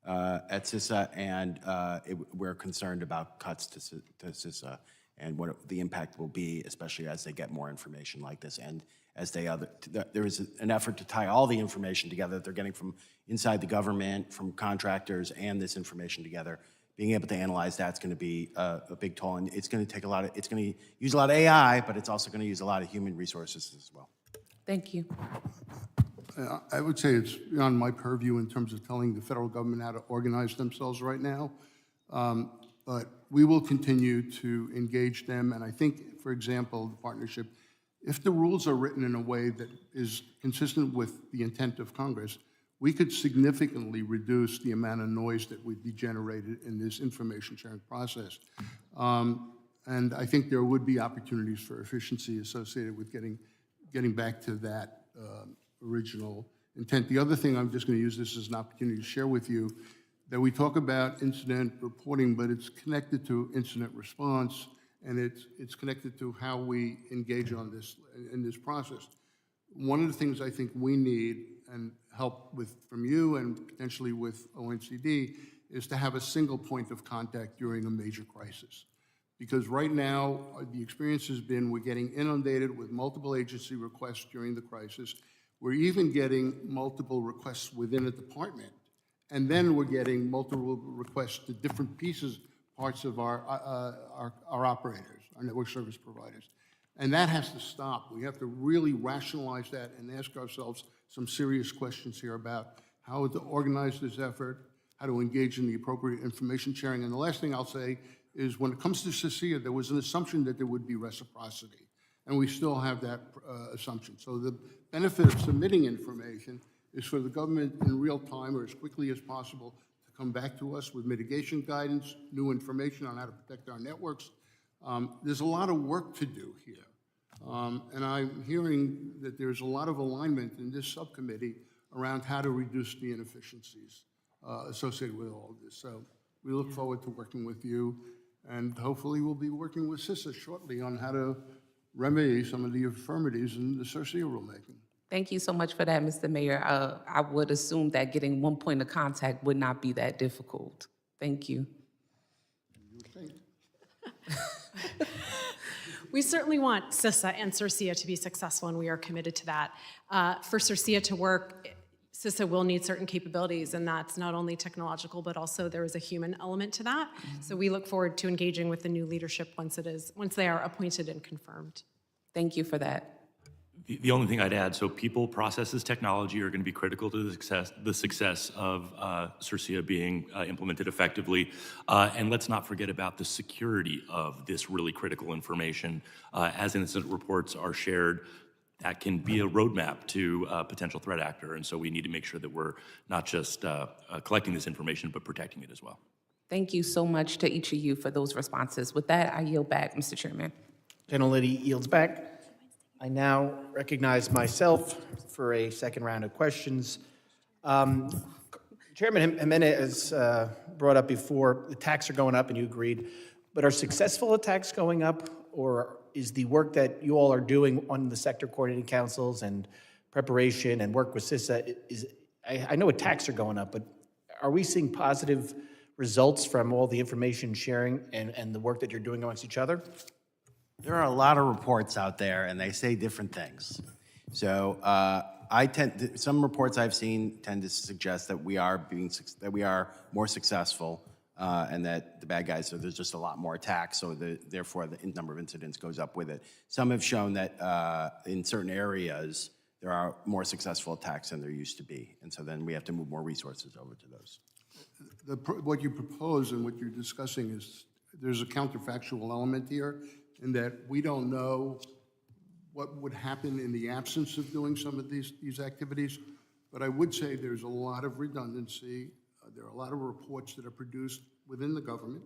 at CISA, and we're concerned about cuts to CISA. and what the impact will be, especially as they get more information like this. And as there is an effort to tie all the information together that they're getting from inside the government, from contractors, and this information together. Being able to analyze that's going to be a big toll, and it's going to take it's going to use a lot of AI, but it's also going to use a lot of human resources as well. Thank you. I would say it's beyond my purview in terms of telling the federal government how to organize themselves right now. But we will continue to engage them. And I think, for example, the partnership, if the rules are written in a way that is consistent with the intent of Congress, we could significantly reduce the amount of noise that would be generated in this information sharing process. And I think there would be opportunities for efficiency associated with getting back to that original intent. The other thing, I'm just going to use this as an opportunity to share with you, that we talk about incident reporting, but it's connected to incident response, and it's connected to how we engage on this in this process. One of the things I think we need and help with from you and potentially with ONCD is to have a single point of contact during a major crisis. Because right now, the experience has been we're getting inundated with multiple agency requests during the crisis. We're even getting multiple requests within a department. And then we're getting multiple requests to different parts of our operators, our network service providers. And that has to stop. We have to really rationalize that and ask ourselves some serious questions here about how to organize this effort, how to engage in the appropriate information sharing. And the last thing I'll say is when it comes to CICIA, there was an assumption that there would be reciprocity. And we still have that assumption. So the benefit of submitting information is for the government in real time or as quickly as possible to come back to us with mitigation guidance, new information on how to protect our networks. There's a lot of work to do here. And I'm hearing that there's a lot of alignment in this subcommittee around how to reduce the inefficiencies associated with all of this. So we look forward to working with you, and hopefully we'll be working with CISA shortly on how to remedy some of the infirmities in the CIRCIA rulemaking. Thank you so much for that, Mr. Mayor. I would assume that getting one point of contact would not be that difficult. Thank you. We certainly want CISA and CIRCIA to be successful, and we are committed to that. For CIRCIA to work, CISA will need certain capabilities, and that's not only technological, but also there is a human element to that. So we look forward to engaging with the new leadership once they are appointed and confirmed. Thank you for that. The only thing I'd add, so people, processes, technology are going to be critical to the success of CIRCIA being implemented effectively. And let's not forget about the security of this really critical information. As incident reports are shared, that can be a roadmap to a potential threat actor. And so we need to make sure that we're not just collecting this information, but protecting it as well. Thank you so much to each of you for those responses. With that, I yield back, Mr. Chairman. Gentlelady yields back. I now recognize myself for a second round of questions. Chairman Jimenez brought up before, the attacks are going up, and you agreed, but are successful attacks going up, or is the work that you all are doing on the sector coordinating councils and preparation and work with CISA, I know attacks are going up, but are we seeing positive results from all the information sharing and the work that you're doing amongst each other? There are a lot of reports out there, and they say different things. So some reports I've seen tend to suggest that we are more successful, and that the bad guys, so there's just a lot more attacks, so therefore the number of incidents goes up with it. Some have shown that in certain areas there are more successful attacks than there used to be, and so then we have to move more resources over to those. What you propose and what you're discussing is there's a counterfactual element here, in that we don't know what would happen in the absence of doing some of these activities. But I would say there's a lot of redundancy. There are a lot of reports that are produced within the government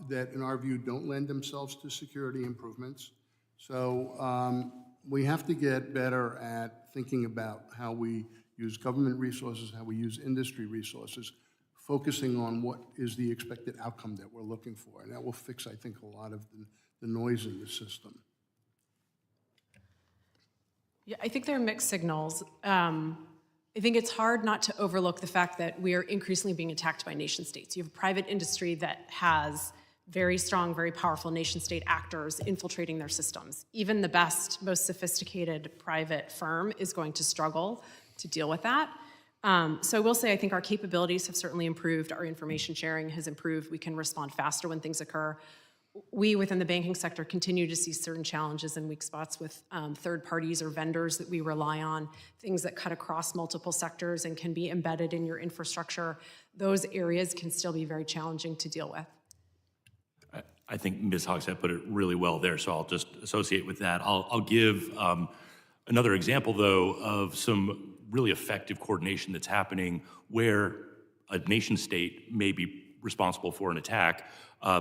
that, in our view, don't lend themselves to security improvements. So we have to get better at thinking about how we use government resources, how we use industry resources, focusing on what is the expected outcome that we're looking for. And that will fix, I think, a lot of the noise in the system. Yeah, I think there are mixed signals. I think it's hard not to overlook the fact that we are increasingly being attacked by nation states. You have a private industry that has very strong, very powerful nation-state actors infiltrating their systems. Even the best, most sophisticated private firm is going to struggle to deal with that. So I will say I think our capabilities have certainly improved. Our information sharing has improved. We can respond faster when things occur. We, within the banking sector, continue to see certain challenges and weak spots with third parties or vendors that we rely on, things that cut across multiple sectors and can be embedded in your infrastructure. Those areas can still be very challenging to deal with. I think Ms. Hogsett put it really well there, so I'll just associate with that. I'll give another example, though, of some really effective coordination that's happening where a nation state may be responsible for an attack.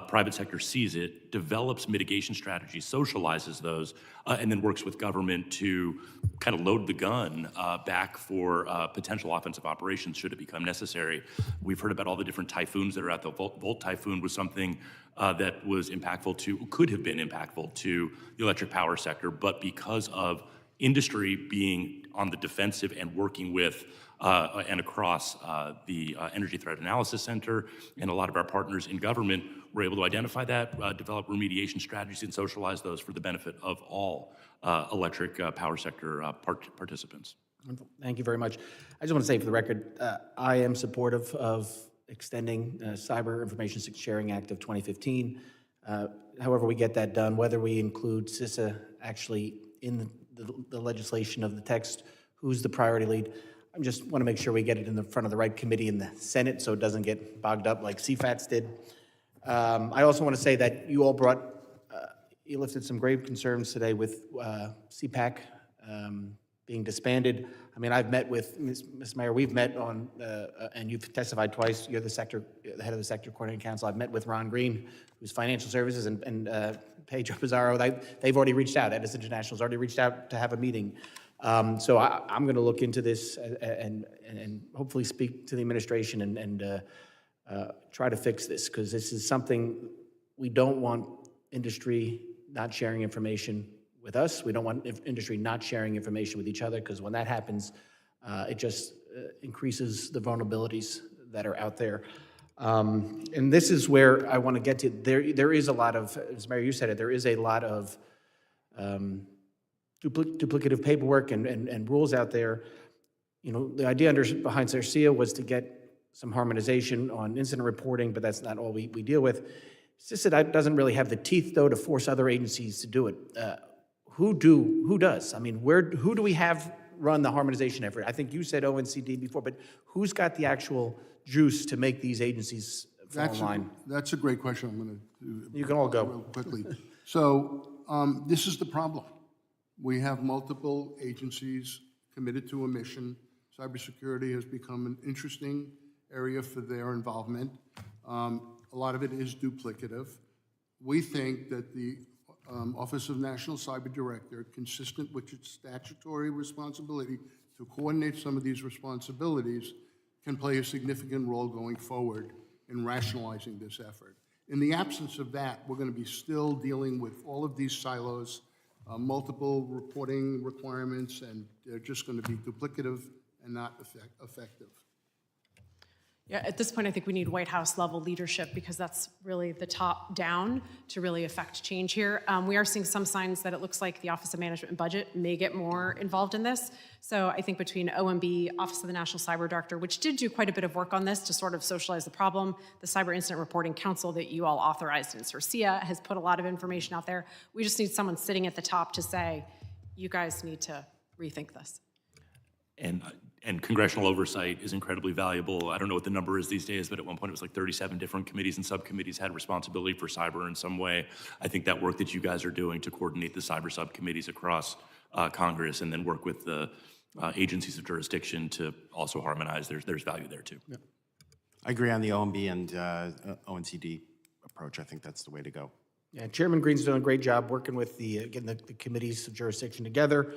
Private sector sees it, develops mitigation strategies, socializes those, and then works with government to kind of load the gun back for potential offensive operations should it become necessary. We've heard about all the different typhoons that are out. The Volt typhoon was something that was impactful to, could have been impactful to the electric power sector, but because of industry being on the defensive and working with and across the Energy Threat Analysis Center and a lot of our partners in government, were able to identify that, develop remediation strategies, and socialize those for the benefit of all electric power sector participants. Thank you very much. I just want to say for the record, I am supportive of extending Cyber Information Sharing Act of 2015. However we get that done, whether we include CISA actually in the legislation of the text, who's the priority lead, I just want to make sure we get it in the front of the right committee in the Senate so it doesn't get bogged up like CFATS did. I also want to say that you all you lifted some grave concerns today with CPAC being disbanded. I mean, I've met with, Ms. Mayor, we've met on, and you've testified twice, you're the head of the Sector Coordinating Council. I've met with Ron Green, who's Financial Services, and Pedro Pizarro. They've already reached out, Edison International's already reached out to have a meeting. So I'm going to look into this and hopefully speak to the administration and try to fix this, because this is something we don't want industry not sharing information with us. We don't want industry not sharing information with each other, because when that happens, it just increases the vulnerabilities that are out there. And this is where I want to get to. There is a lot of, as Mayor, you said it, there is a lot of duplicative paperwork and rules out there. You know, the idea behind CERCIA was to get some harmonization on incident reporting, but that's not all we deal with. CISA doesn't really have the teeth, though, to force other agencies to do it. Who does? I mean, who do we have run the harmonization effort? I think you said ONCD before, but who's got the actual juice to make these agencies fall in line? That's a great question. I'm going to. You can all go. Real quickly. So this is the problem. We have multiple agencies committed to a mission. Cybersecurity has become an interesting area for their involvement. A lot of it is duplicative. We think that the Office of National Cyber Director, consistent with its statutory responsibility to coordinate some of these responsibilities, can play a significant role going forward in rationalizing this effort. In the absence of that, we're going to be still dealing with all of these silos, multiple reporting requirements, and they're just going to be duplicative and not effective. Yeah, at this point, I think we need White House level leadership, because that's really the top down to really affect change here. We are seeing some signs that it looks like the Office of Management and Budget may get more involved in this. So I think between OMB, Office of the National Cyber Director, which did do quite a bit of work on this to sort of socialize the problem, the Cyber Incident Reporting Council that you all authorized in CERCIA has put a lot of information out there. We just need someone sitting at the top to say, you guys need to rethink this. And congressional oversight is incredibly valuable. I don't know what the number is these days, but at one point it was like 37 different committees and subcommittees had responsibility for cyber in some way. I think that work that you guys are doing to coordinate the cyber subcommittees across Congress and then work with the agencies of jurisdiction to also harmonize, there's value there too. Yeah. I agree on the OMB and ONCD approach. I think that's the way to go. Yeah, Chairman Green's doing a great job working with getting the committees of jurisdiction together.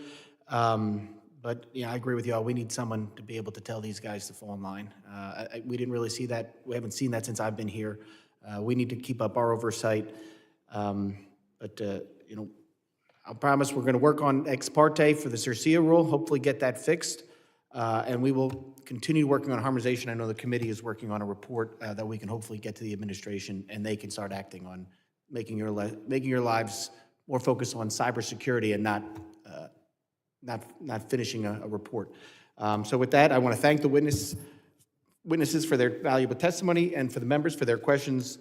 But yeah, I agree with you all. We need someone to be able to tell these guys to fall in line. We didn't really see that. We haven't seen that since I've been here. We need to keep up our oversight. But you know, I promise we're going to work on ex parte for the CERCIA rule. Hopefully, get that fixed. And we will continue working on harmonization. I know the committee is working on a report that we can hopefully get to the administration, and they can start acting on making your lives more focused on cybersecurity and not finishing a report. So with that, I want to thank the witnesses for their valuable testimony and for the members for their questions.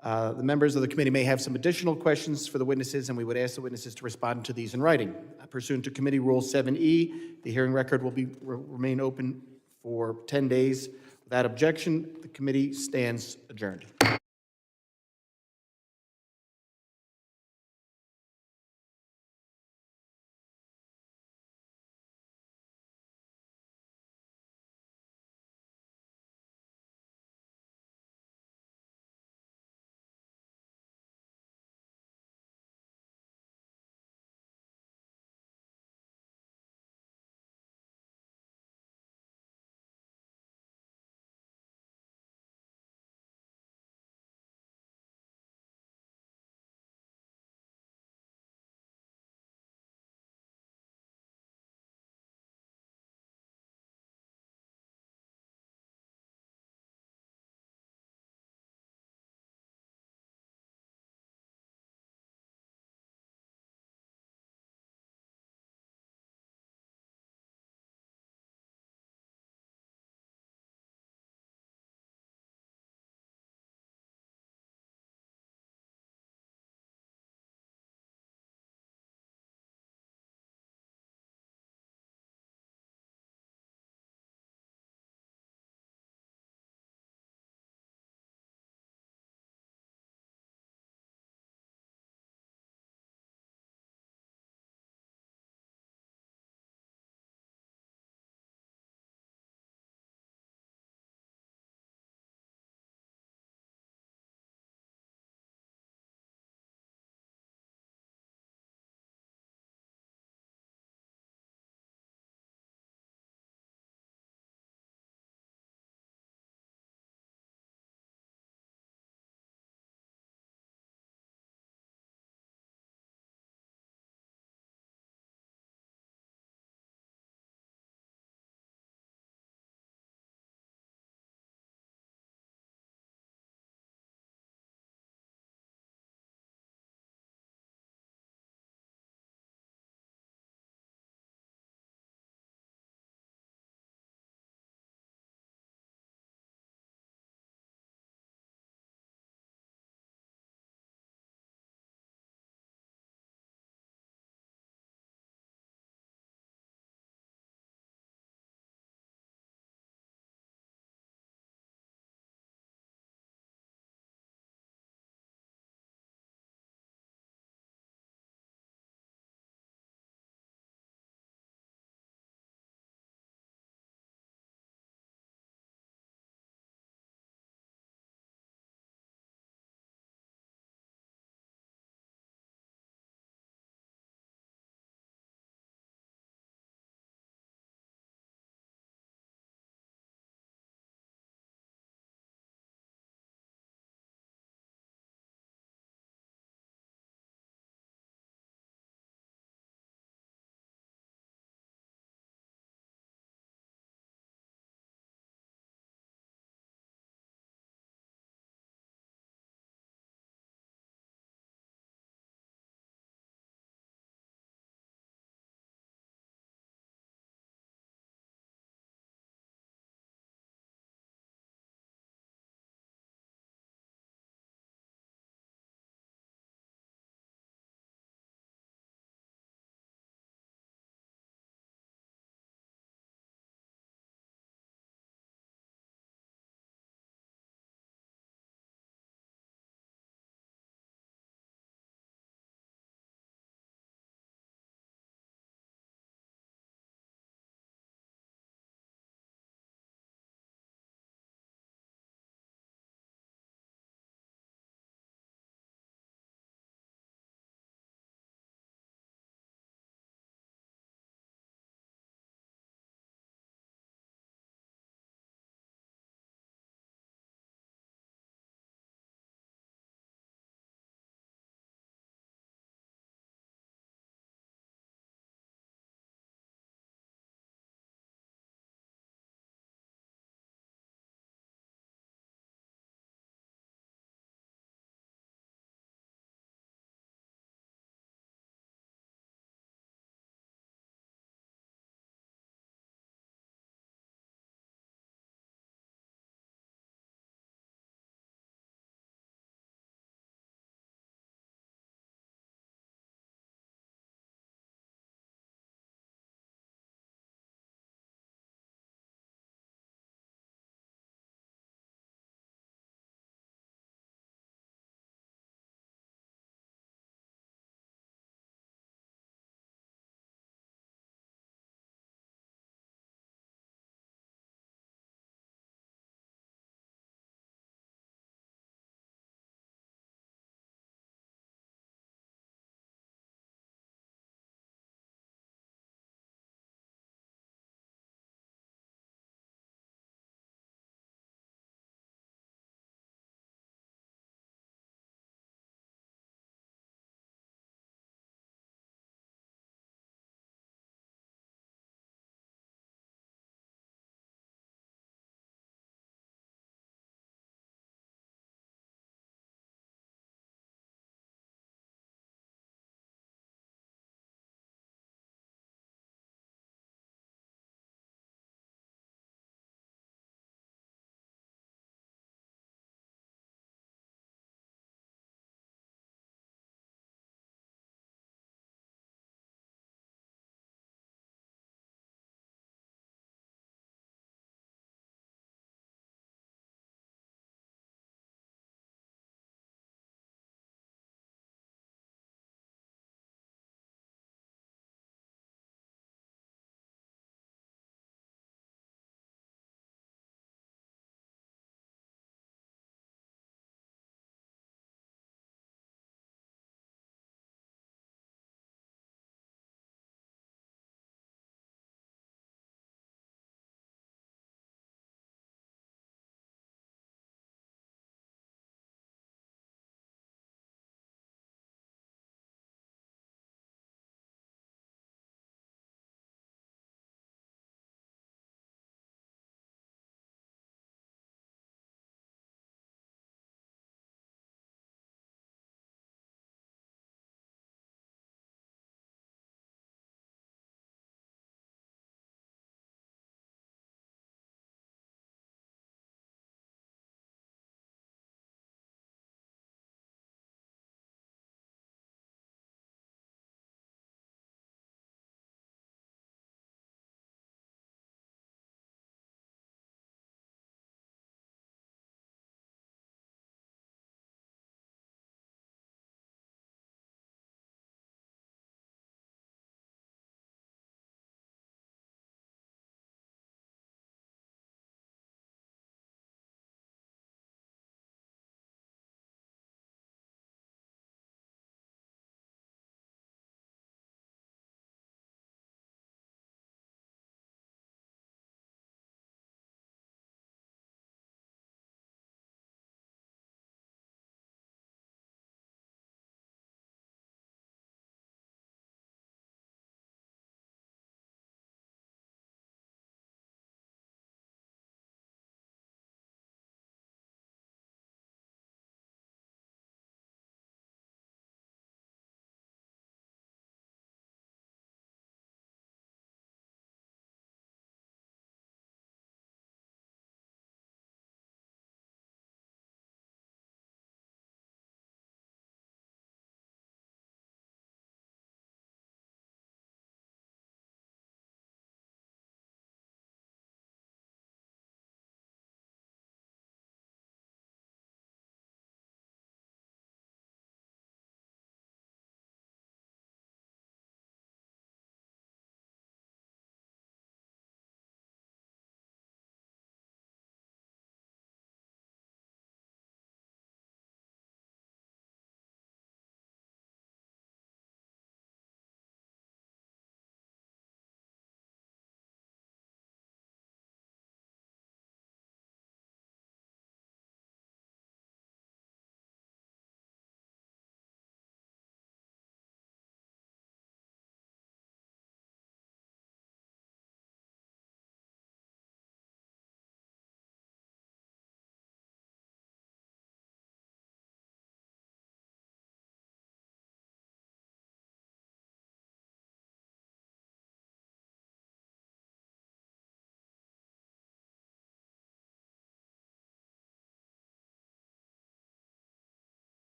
The members of the committee may have some additional questions for the witnesses, and we would ask the witnesses to respond to these in writing. Pursuant to Committee Rule 7E, the hearing record will remain open for 10 days. Without objection, the committee stands adjourned.